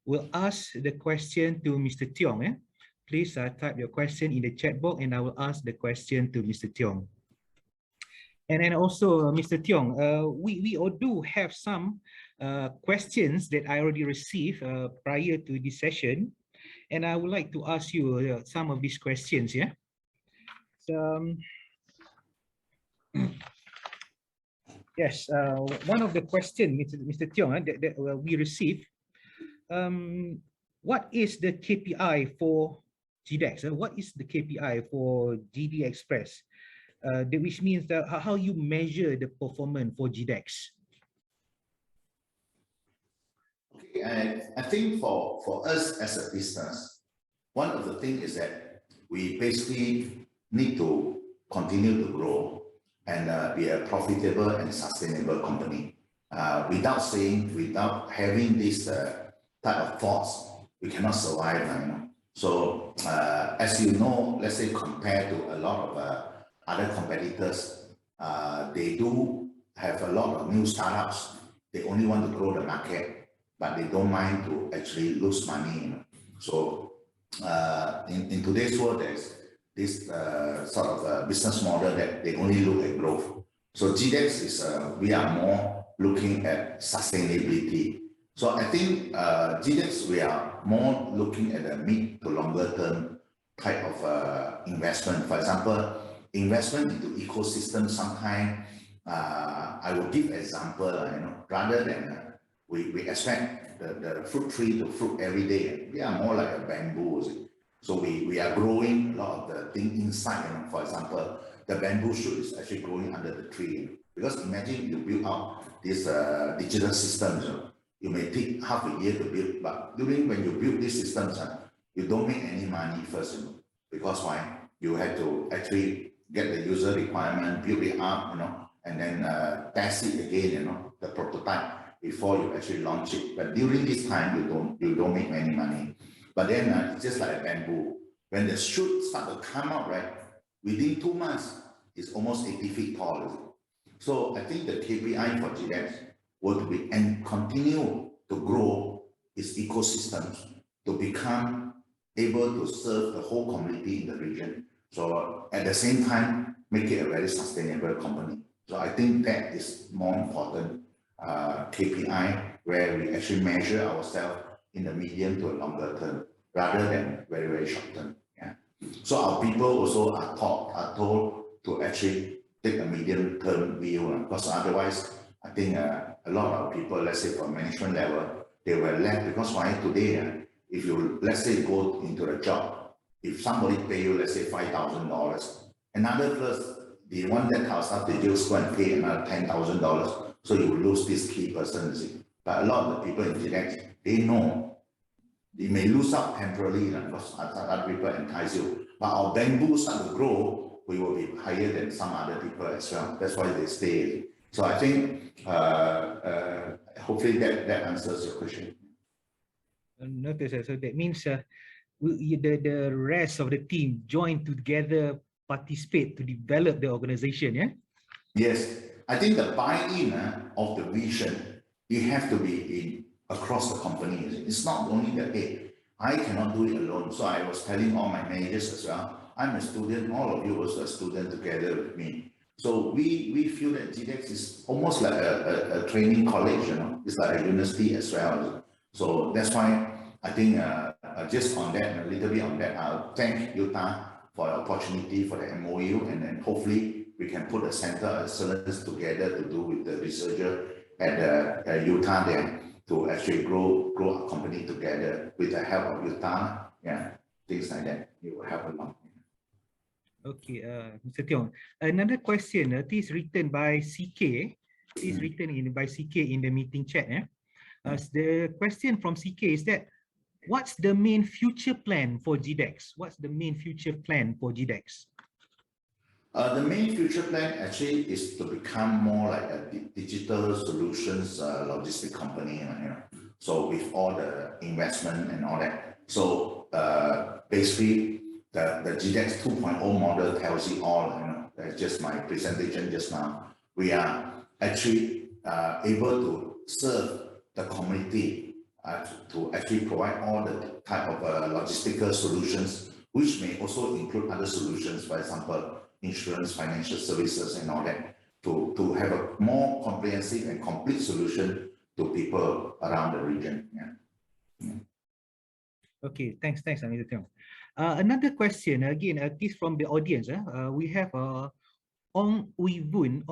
will ask the question to Mr. Tiong. Please type your question in the chat box, and I will ask the question to Mr. Tiong. And then also, Mr. Tiong, we do have some questions that I already received prior to this session, and I would like to ask you some of these questions. Yeah. So, yes, one of the questions, Mr. Tiong, that we received, what is the KPI for GDEX? What is the KPI for GD Express? Which means that how you measure the performance for GDEX? Okay, I think for us as a business, one of the things is that we basically need to continue to grow and be a profitable and sustainable company. Without having this type of thoughts, we cannot survive. So as you know, let's say compared to a lot of other competitors, they do have a lot of new startups. They only want to grow the market, but they don't mind to actually lose money. So in today's world, there's this sort of business model that they only look at growth. So GDEX is, we are more looking at sustainability. So I think GDEX, we are more looking at a mid to longer term type of investment. For example, investment into ecosystem. Sometimes I will give example, rather than we expect the fruit tree to fruit every day. We are more like a bamboo. So we are growing a lot of the thing inside. For example, the bamboo shoot is actually growing under the tree. Because imagine you build out this digital systems. You may take half a year to build, but when you build these systems, you don't make any money first. Because why? You have to actually get the user requirement, build it up, and then test it again, the prototype, before you actually launch it. But during this time, you don't make any money. But then it's just like a bamboo. When the shoot start to come out, right, within 2 months, it's almost 80 feet tall. So I think the KPI for GDEX will be and continue to grow its ecosystems to become able to serve the whole community in the region. So at the same time, make it a very sustainable company. So I think that is more important KPI, where we actually measure ourselves in the medium to a longer term, rather than very, very short term. Yeah. So our people also are told to actually take a medium term view, because otherwise, I think a lot of people, let's say for management level, they were left, because why today, if you, let's say, go into the job, if somebody pay you, let's say $5,000, another plus the one that house up, they just go and pay another $10,000, so you will lose this key person. But a lot of the people in GDEX, they know they may lose out temporarily because other people entice you. But our bamboo start to grow, we will be higher than some other people as well. That's why they stay. So I think hopefully that answers your question. Notice, so that means the rest of the team join together, participate to develop the organization, yeah? Yes, I think the buy-in of the vision, you have to be in across the company. It's not only that, hey, I cannot do it alone. So I was telling all my managers as well, I'm a student, all of you also a student together with me. So we feel that GDEX is almost like a training college, you know, it's like a university as well. So that's why I think just on that, a little bit on that, I'll thank UTAR for the opportunity for the MOU, and then hopefully we can put a center of excellence together to do with the researcher at UTAR there to actually grow our company together with the help of UTAR. Yeah, things like that. It will help a lot. Okay, Mr. Tiong. Another question. This is written by CK. This is written by CK in the meeting chat. The question from CK is that, what's the main future plan for GDEX? What's the main future plan for GDEX? The main future plan actually is to become more like a digital solutions logistic company, you know. So with all the investment and all that. So basically, the GDEX 2.0 model tells you all, you know. That's just my presentation just now. We are actually able to serve the community to actually provide all the type of logistical solutions, which may also include other solutions, for example, insurance, financial services, and all that, to have a more comprehensive and complete solution to people around the region. Yeah. Okay, thanks, Mr. Tiong. Another question, again, this from the audience. We have Ong Ui Boon.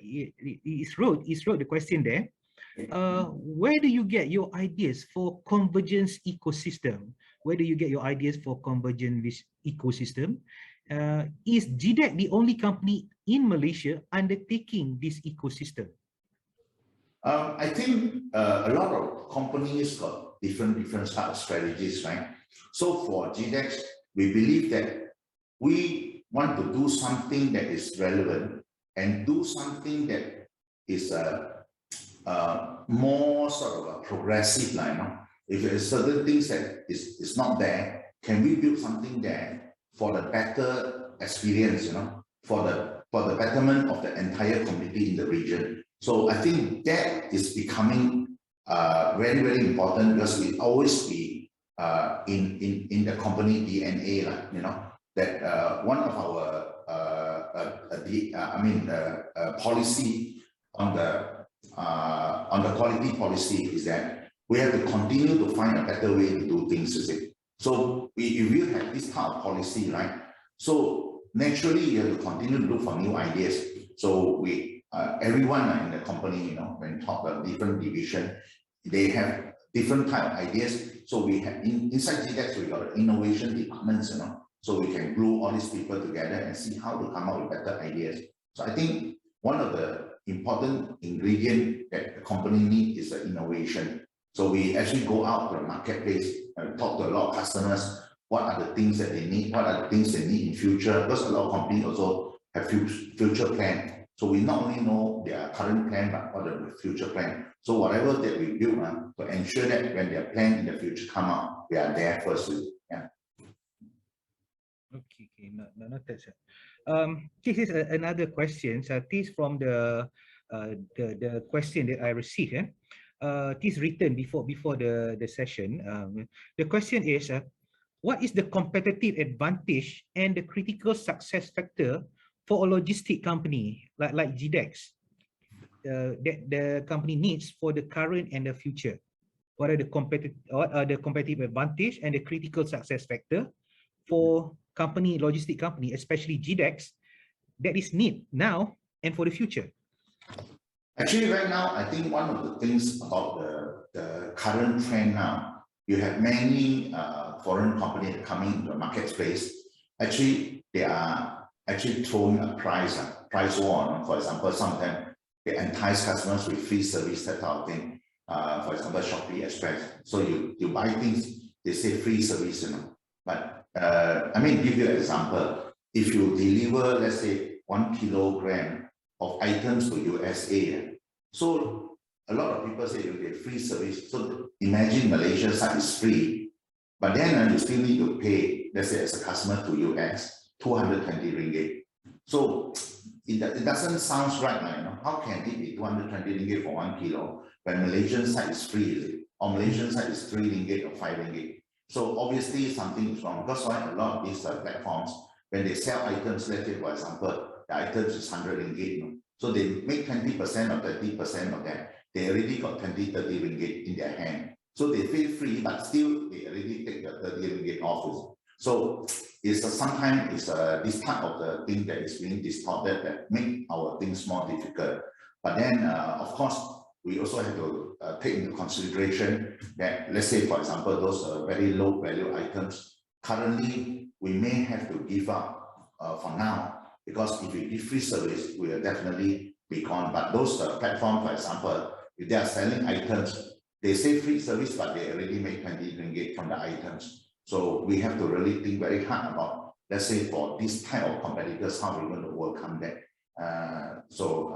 He wrote the question there. Where do you get your ideas for convergence ecosystem? Where do you get your ideas for convergence ecosystem? Is GDEX the only company in Malaysia undertaking this ecosystem? I think a lot of companies got different type of strategies, right? So for GDEX, we believe that we want to do something that is relevant and do something that is more sort of a progressive line. No? If there is certain things that is not there, can we build something there for the better experience, you know, for the betterment of the entire community in the region? So I think that is becoming very, very important, because we always be in the company DNA, like, you know, that one of our policy on the quality policy is that we have to continue to find a better way to do things, you see. So if you have this type of policy, right? So naturally you have to continue to look for new ideas. So we everyone in the company, you know, when talk about different division, they have different type of ideas. So we have inside GDEX, we got innovation departments, you know, so we can glue all these people together and see how to come up with better ideas. So I think one of the important ingredient that the company needs is the innovation. So we actually go out to the marketplace and talk to a lot of customers. What are the things that they need? What are the things they need in future? Because a lot of companies also have future plan. So we not only know their current plan, but what are the future plan. So whatever that we build to ensure that when their plan in the future come out, we are there first. Yeah. Okay, noted, sir. This is another question. So this from the question that I received. This written before the session. The question is, what is the competitive advantage and the critical success factor for a logistic company like GDEX that the company needs for the current and the future? What are the competitive advantage and the critical success factor for logistic company, especially GDEX, that is need now and for the future? Actually, right now, I think one of the things about the current trend now, you have many foreign companies coming into the market space. Actually, they are actually throwing a price war. For example, some of them, they entice customers with free service, that type of thing. For example, Shopee Express. So you buy things, they say free service, you know. But I mean, give you an example. If you deliver, let's say, 1 kilogram of items to USA, so a lot of people say you get free service. So imagine Malaysia side is free, but then you still need to pay, let's say, as a customer to US, 220 ringgit. So it doesn't sound right now, you know. How can it be 220 ringgit for 1 kilo when Malaysian side is free, is it? Or Malaysian side is 3 ringgit or 5 ringgit? So obviously something is wrong, because why? A lot of these platforms, when they sell items, let's say, for example, the items is 100 ringgit. So they make 20% or 30% of that. They already got 20, 30 ringgit in their hand. So they feel free, but still they already take the 30 ringgit off. So it's sometimes it's this type of the thing that is being distorted that make our things more difficult. But then, of course, we also have to take into consideration that, let's say, for example, those very low value items, currently we may have to give up for now, because if we give free service, we will definitely be gone. But those platforms, for example, if they are selling items, they say free service, but they already make 20 ringgit from the items. So we have to really think very hard about, let's say, for this type of competitors, how we're going to overcome that. So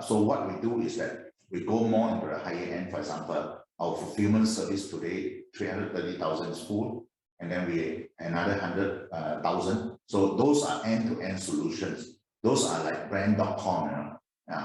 what we do is that we go more into the higher end. For example, our fulfillment service today, 330,000 is full, and then we another 100,000. So those are end-to-end solutions. Those are like brand.com.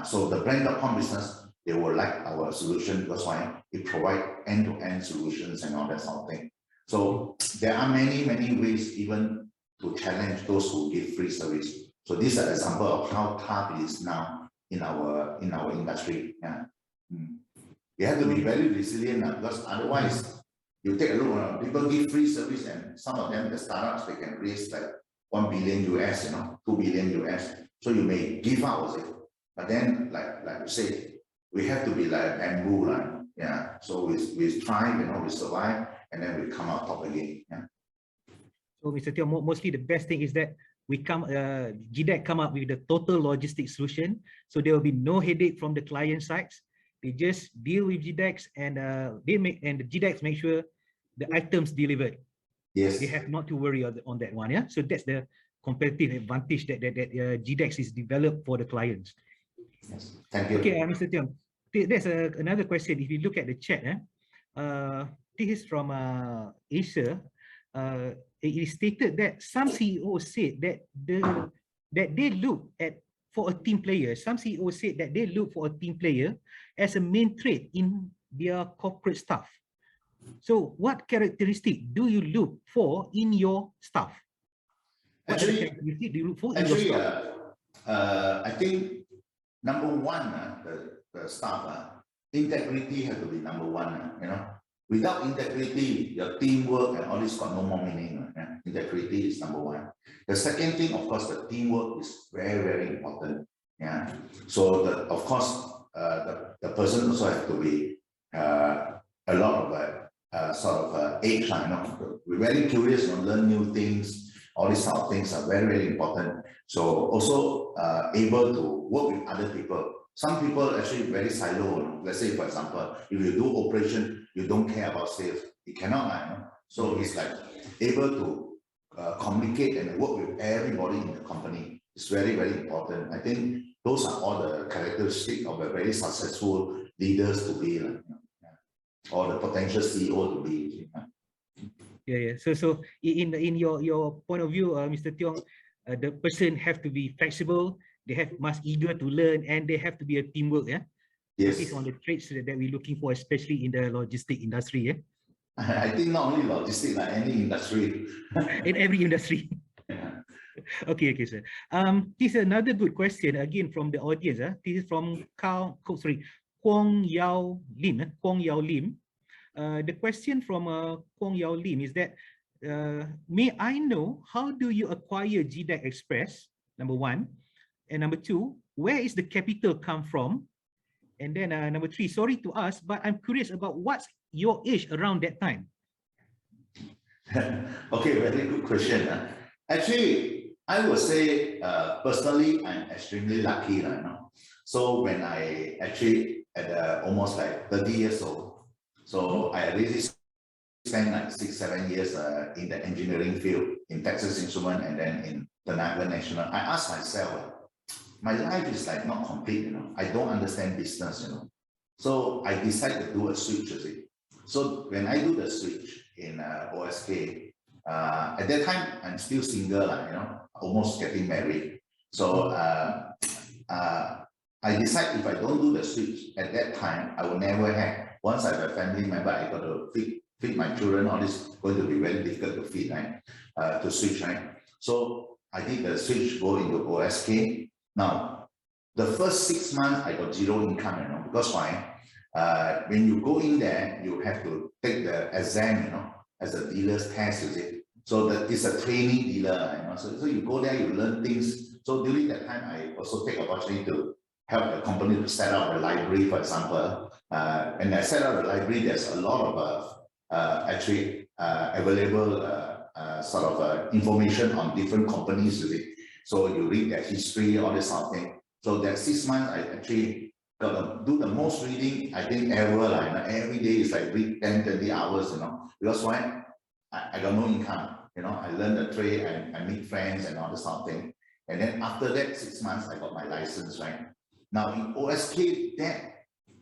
So the brand.com business, they will like our solution because why? It provides end-to-end solutions and all that sort of thing. So there are many ways even to challenge those who give free service. So these are example of how tough it is now in our industry. You have to be very resilient because otherwise you take a look, people give free service and some of them, the startups, they can raise like 1 billion US, 2 billion US. So you may give up, but then like you say, we have to be like bamboo, so we thrive, we survive, and then we come out top again. So Mr. Teo, mostly the best thing is that GDEC come up with the total logistics solution, so there will be no headache from the client sides. They just deal with GDEX and the GDEX make sure the items delivered. Yes. They have not to worry on that one. Yeah. So that's the competitive advantage that GDEX is developed for the clients. Yes. Thank you. Okay, Mr. Tiong. There's another question. If you look at the chat, this is from Asia. It is stated that some CEOs said that they look for a team player. Some CEOs said that they look for a team player as a main trait in their corporate staff. So what characteristic do you look for in your staff? What characteristic do you look for in your staff? I think number one, the staff, integrity has to be number one. Without integrity, your teamwork and all this got no more meaning. Integrity is number one. The second thing, of course, the teamwork is very important. So of course, the person also has to be a lot of sort of age. We're very curious, learn new things. All these sort of things are very important. So also able to work with other people. Some people actually very silo. Let's say, for example, if you do operation, you don't care about sales. You cannot. So it's like able to communicate and work with everybody in the company. It's very important. I think those are all the characteristics of a very successful leaders to be, or the potential CEO to be. Yeah. So in your point of view, Mr. Tiong, the person have to be flexible. They must eager to learn, and they have to be a teamwork. Yeah. Yes. This is one of the traits that we're looking for, especially in the logistic industry. Yeah. I think not only logistics, like any industry. In every industry. Yeah. Okay, sir. This is another good question again from the audience. This is from Kwong Yao Lim. The question from Kwong Yao Lim is that, may I know how do you acquire GDEC Express? Number one. And number two, where is the capital come from? And then number three, sorry to ask, but I'm curious about what's your age around that time? Okay, very good question. Actually, I would say personally, I'm extremely lucky right now. So when I actually at almost like 30 years old, so I really spent like 6-7 years in the engineering field in Texas Instruments and then in Tenaga National. I asked myself, my life is like not complete, I don't understand business, So I decided to do a switch, So when I do the switch in OSK, at that time I'm still single, almost getting married. So I decide if I don't do the switch at that time, I will never have. Once I have a family member, I got to feed my children. All this going to be very difficult to feed, right? To switch, right? So I did the switch go into OSK. Now, the first 6 months, I got zero income, you know, because why? When you go in there, you have to take the exam, you know, as a dealer's test, you see. So that is a training dealer, you know. So you go there, you learn things. So during that time, I also take opportunity to help the company to set up a library, for example. And I set up a library, there's a lot of actually available sort of information on different companies, you see. So you read their history, all this sort of thing. So that 6 months, I actually got to do the most reading, I think, ever. Like, you know, every day is like read 10, 20 hours, you know. Because why? I got no income, you know. I learned the trade, I meet friends and all this sort of thing. And then after that 6 months, I got my license, right? Now in OSK,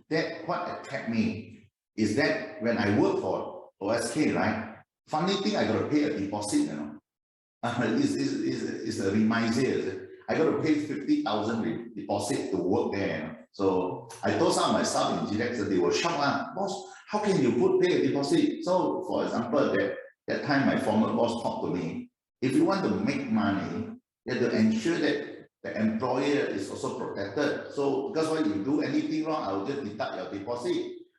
that what attracted me is that when I work for OSK, right? Funny thing, I got to pay a deposit, you know. It's a reminder. I got to pay 50,000 deposit to work there. You know? So I told some of my staff in GDEX, they were shocked, boss, how can you pay a deposit? So for example, that time my former boss talked to me, if you want to make money, you have to ensure that the employer is also protected. So because when you do anything wrong, I will just deduct your deposit.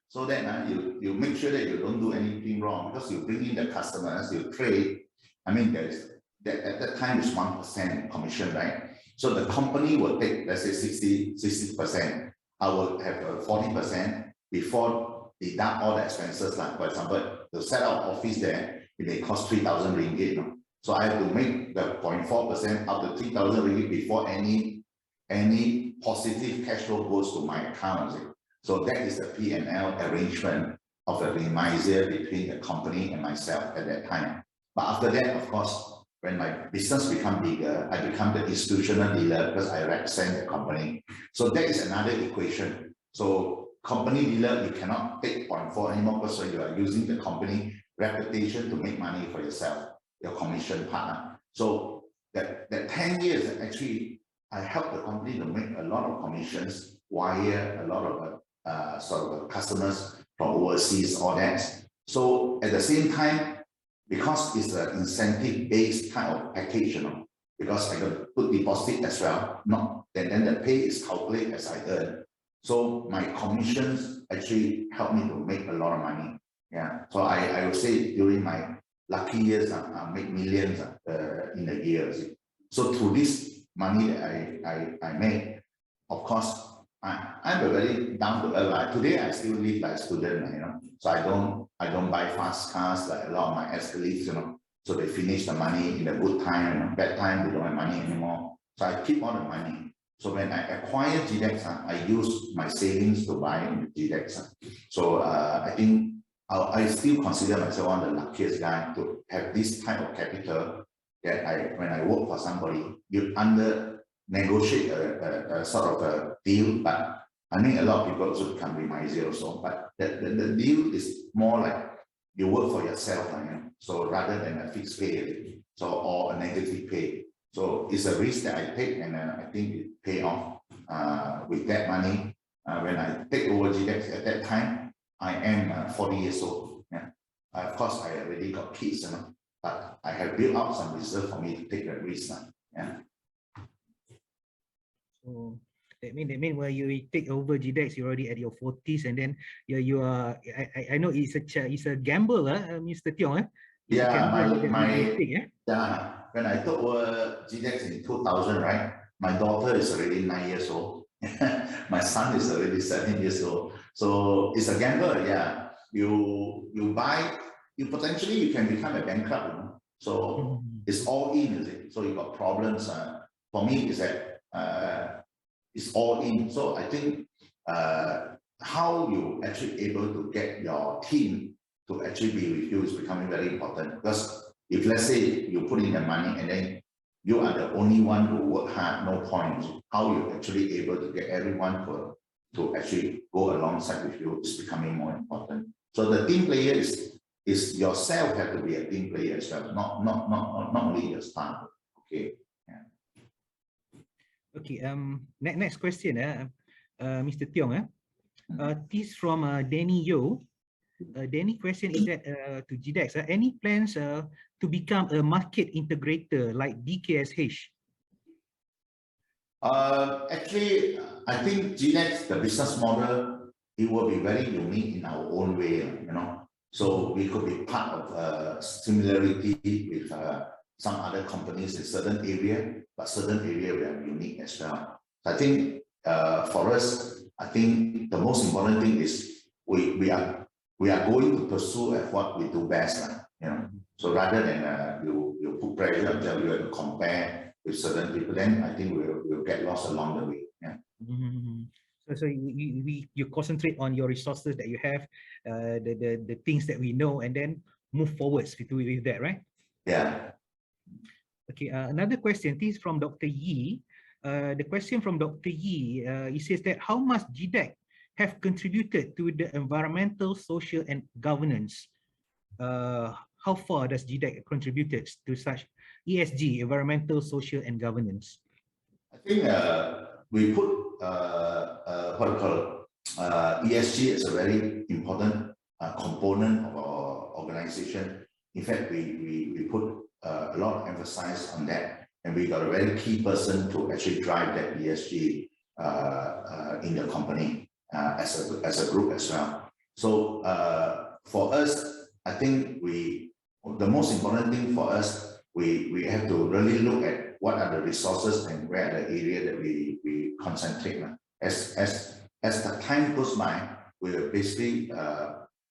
So then you make sure that you don't do anything wrong, because you bring in the customers, you trade. I mean, there's at that time is 1% commission, right? So the company will take, let's say 60%. I will have 40% before deduct all the expenses. Like for example, to set up office there, it may cost 3,000 ringgit. You know? So I have to make the 0.4% up to 3,000 ringgit before any positive cash flow goes to my account. So that is the P&L arrangement of a remisier between the company and myself at that time. But after that, of course, when my business become bigger, I become the institutional dealer because I represent the company. So that is another equation. So company dealer, you cannot take 0.4 anymore because you are using the company reputation to make money for yourself, your commission partner. So that 10 years, actually, I helped the company to make a lot of commissions, wire a lot of sort of customers from overseas, all that. So at the same time, because it's an incentive-based kind of package, you know, because I got to put deposit as well, then the pay is calculated as I earn. So my commissions actually help me to make a lot of money. Yeah, so I would say during my lucky years, I make millions in a year. So through this money that I make, of course, I'm a very down to earth. Like today, I still live like a student, you know. So I don't buy fast cars like a lot of my ex-colleagues, you know. So they finish the money in a good time, you know. Bad time, they don't have money anymore. So I keep all the money. So when I acquire GDEX, I use my savings to buy in GDEX. So I think I still consider myself one of the luckiest guy to have this type of capital that when I work for somebody, you negotiate a sort of a deal, but I mean a lot of people also become remisier also, but the deal is more like you work for yourself, you know? So rather than a fixed pay, so or a negative pay. So it's a risk that I take, and I think it pay off with that money. When I take over GDEX at that time, I am 40 years old. Yeah. Of course, I already got kids, you know, but I have built up some reserve for me to take that risk. Yeah. So that mean when you take over GDEX, you're already at your 40s, and then you are. I know it's a gamble, Mr. Tiong. Yeah, when I took over GDEX in 2000, right? My daughter is already 9 years old. My son is already 7 years old. So it's a gamble. Yeah, you buy, you potentially can become a bankrupt. You know? So it's all in, is it? So you got problems. For me, is that it's all in. So I think how you actually able to get your team to actually be with you is becoming very important. Because if let's say you put in the money and then you are the only one who work hard, no point. How you actually able to get everyone to actually go alongside with you is becoming more important. So the team player is yourself have to be a team player as well, not only your staff. Okay. Yeah. Okay. Next question, Mr. Tiong. This from Danny Yo. Danny question is that to GDEX, any plans to become a market integrator like DKSH? Actually, I think GNET, the business model, it will be very unique in our own way, you know. So we could be part of similarity with some other companies in certain area, but certain area we are unique as well. So I think for us, I think the most important thing is we are going to pursue at what we do best, you know. So rather than you put pressure and tell you have to compare with certain people, then I think we'll get lost along the way. Yeah. So you concentrate on your resources that you have, the things that we know, and then move forwards with that, right? Yeah. Okay. Another question. This is from Dr. Yi. The question from Dr. Yi, he says that how must GDEC have contributed to the environmental, social, and governance? How far does GDEC contributed to such ESG, environmental, social, and governance? I think we put what we call ESG as a very important component of our organization. In fact, we put a lot of emphasis on that, and we got a very key person to actually drive that ESG in the company as a group as well. So for us, I think the most important thing for us, we have to really look at what are the resources and where are the area that we concentrate. As the time goes by, we'll basically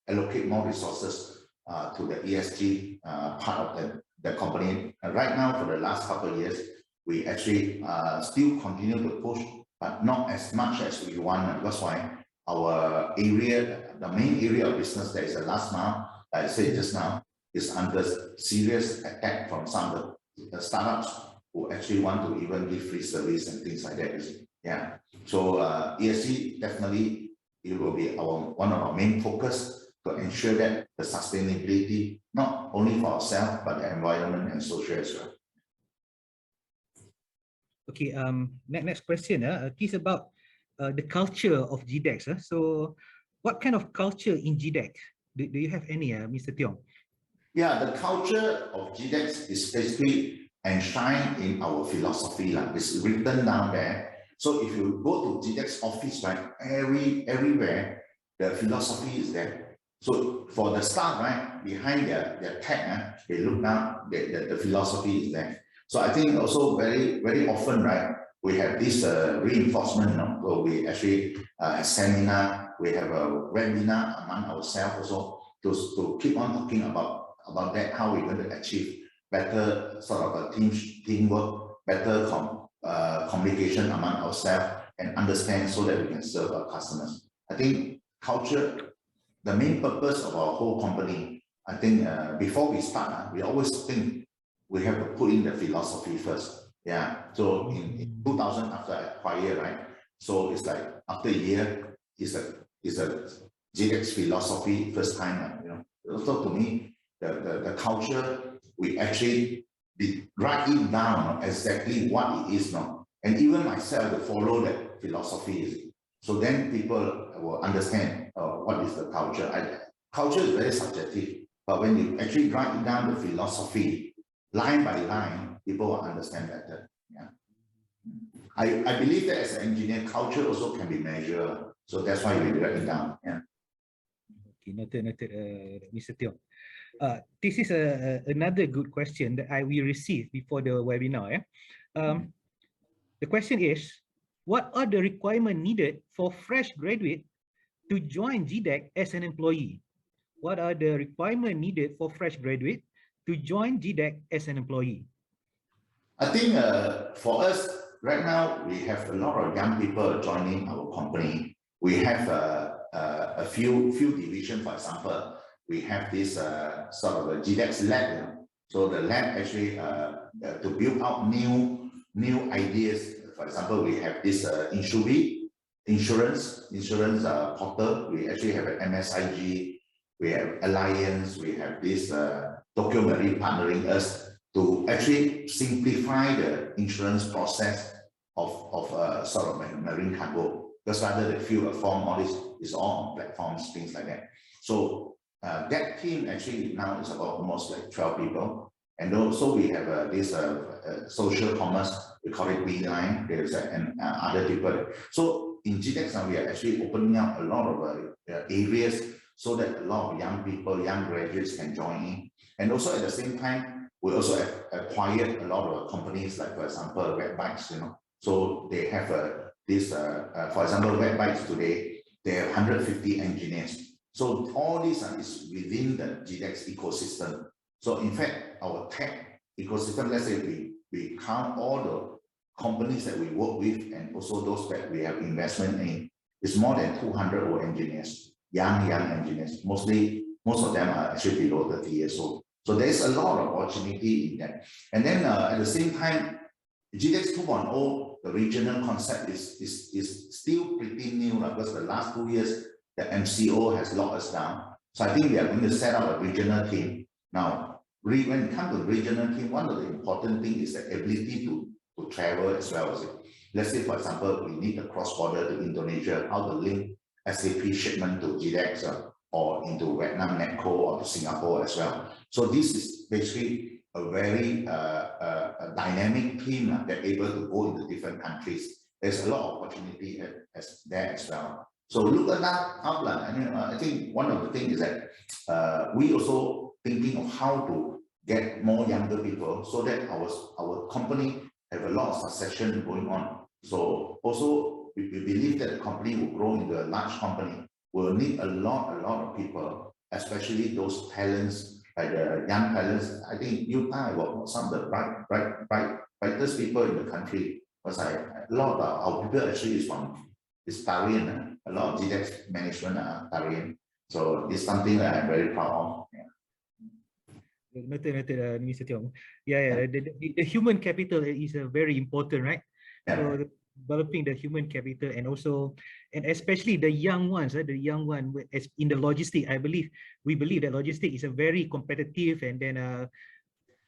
allocate more resources to the ESG part of the company. And right now, for the last couple of years, we actually still continue to push, but not as much as we want. That's why our area, the main area of business, that is the last mile, like I said just now, is under serious attack from some of the startups who actually want to even give free service and things like that. Yeah. So ESG definitely it will be one of our main focus to ensure that the sustainability not only for ourselves but the environment and social as well. Okay. Next question. Is about the culture of GDEX. So, what kind of culture in GDEX? Do you have any, Mr. Tiong? Yeah, the culture of GDEX is basically enshrined in our philosophy. It's written down there. So if you go to GDEX office, right, everywhere, the philosophy is there. So for the staff, right, behind their tag, they look down, the philosophy is there. So I think also very often, right, we have this reinforcement, where we actually have seminar, we have a webinar among ourselves also to keep on talking about that, how we're going to achieve better sort of a teamwork, better communication among ourselves and understand so that we can serve our customers. I think culture, the main purpose of our whole company, I think before we start, we always think we have to put in the philosophy first. Yeah. So in 2000, after I acquired, right? So it's like after a year, it's a GDEX philosophy first time, you know. So to me, the culture, we actually write it down exactly what it is now. And even myself will follow that philosophy. So then people will understand what is the culture. Culture is very subjective, but when you actually write it down, the philosophy, line by line, people will understand better. Yeah. I believe that as an engineer, culture also can be measured. So that's why we write it down. Yeah. Okay, noted, Mr. Tiong. This is another good question that we received before the webinar. Yeah? The question is, what are the requirements needed for fresh graduate to join GDEC as an employee? What are the requirements needed for fresh graduate to join GDEC as an employee? I think for us, right now, we have a lot of young people joining our company. We have a few divisions, for example. We have this sort of a GDEX lab. So the lab actually to build out new ideas. For example, we have this insurance portal. We actually have an MSIG. We have Alliance. We have this Tokyo Marine partnering us to actually simplify the insurance process of sort of marine cargo. Because rather than fill a form, all this is all on platforms, things like that. So that team actually now is about almost like 12 people. And also we have this social commerce, we call it B9, there's and other people. So in GDEX now we are actually opening up a lot of areas so that a lot of young people, young graduates can join in. And also at the same time, we also have acquired a lot of companies like, for example, Web Bikes, you know. So they have this, for example, Web Bikes today, they have 150 engineers. So all these is within the GDEX ecosystem. So in fact, our tech ecosystem, let's say we count all the companies that we work with and also those that we have investment in, it's more than 200 engineers, young engineers. Most of them are actually below 30 years old. So there's a lot of opportunity in that. And then at the same time, GDEX 2.0, the regional concept is still pretty new because the last 2 years, the MCO has locked us down. So I think we are going to set up a regional team. Now, when it comes to the regional team, one of the important things is the ability to travel as well as it. Let's say, for example, we need a cross-border to Indonesia, how to link SAP shipment to GDEX or into Vietnam Netco or to Singapore as well. So this is basically a very dynamic team that able to go into different countries. There's a lot of opportunity there as well. So look at that outline. I mean, I think one of the things is that we also thinking of how to get more younger people so that our company have a lot of succession going on. So also we believe that the company will grow into a large company. Will need a lot of people, especially those talents, like the young talents. I think UTAR were some of the brightest people in the country. Because a lot of our people actually is Tarian. A lot of GDEX management are Tarian. So it's something that I'm very proud of. Yeah. Noted, Mr. Tiong. Yeah. The human capital is very important, right? Yeah. So developing the human capital and especially the young ones, the young one in the logistic. We believe that logistic is a very competitive, and then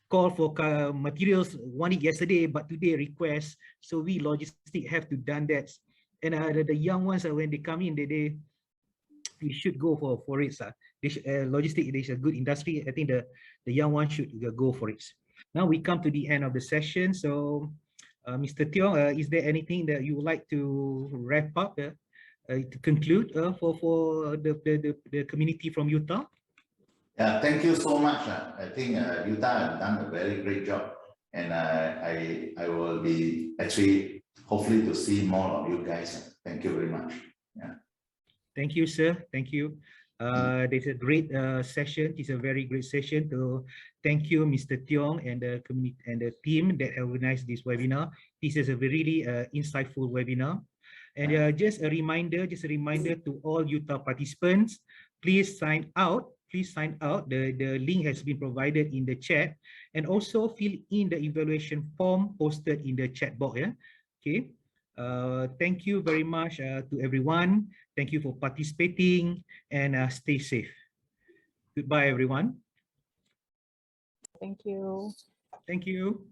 call for materials wanted yesterday, but today request. So we logistic have to done that, and the young ones when they come in, they should go for it. Logistic is a good industry. I think the young ones should go for it. Now we come to the end of the session. So Mr. Tiong, is there anything that you would like to wrap up to conclude for the community from UTAR? Yeah, thank you so much. I think UTAR have done a very great job, and I will be actually hopefully to see more of you guys. Thank you very much. Yeah. Thank you, sir. Thank you. This is a great session. It's a very great session. To thank you, Mr. Tiong, and the community and the team that organized this webinar. This is a really insightful webinar. And just a reminder to all UTAR participants, please sign out. The link has been provided in the chat, and also fill in the evaluation form posted in the chat box. Yeah. Okay. Thank you very much to everyone. Thank you for participating, and stay safe. Goodbye, everyone. Thank you. Thank you.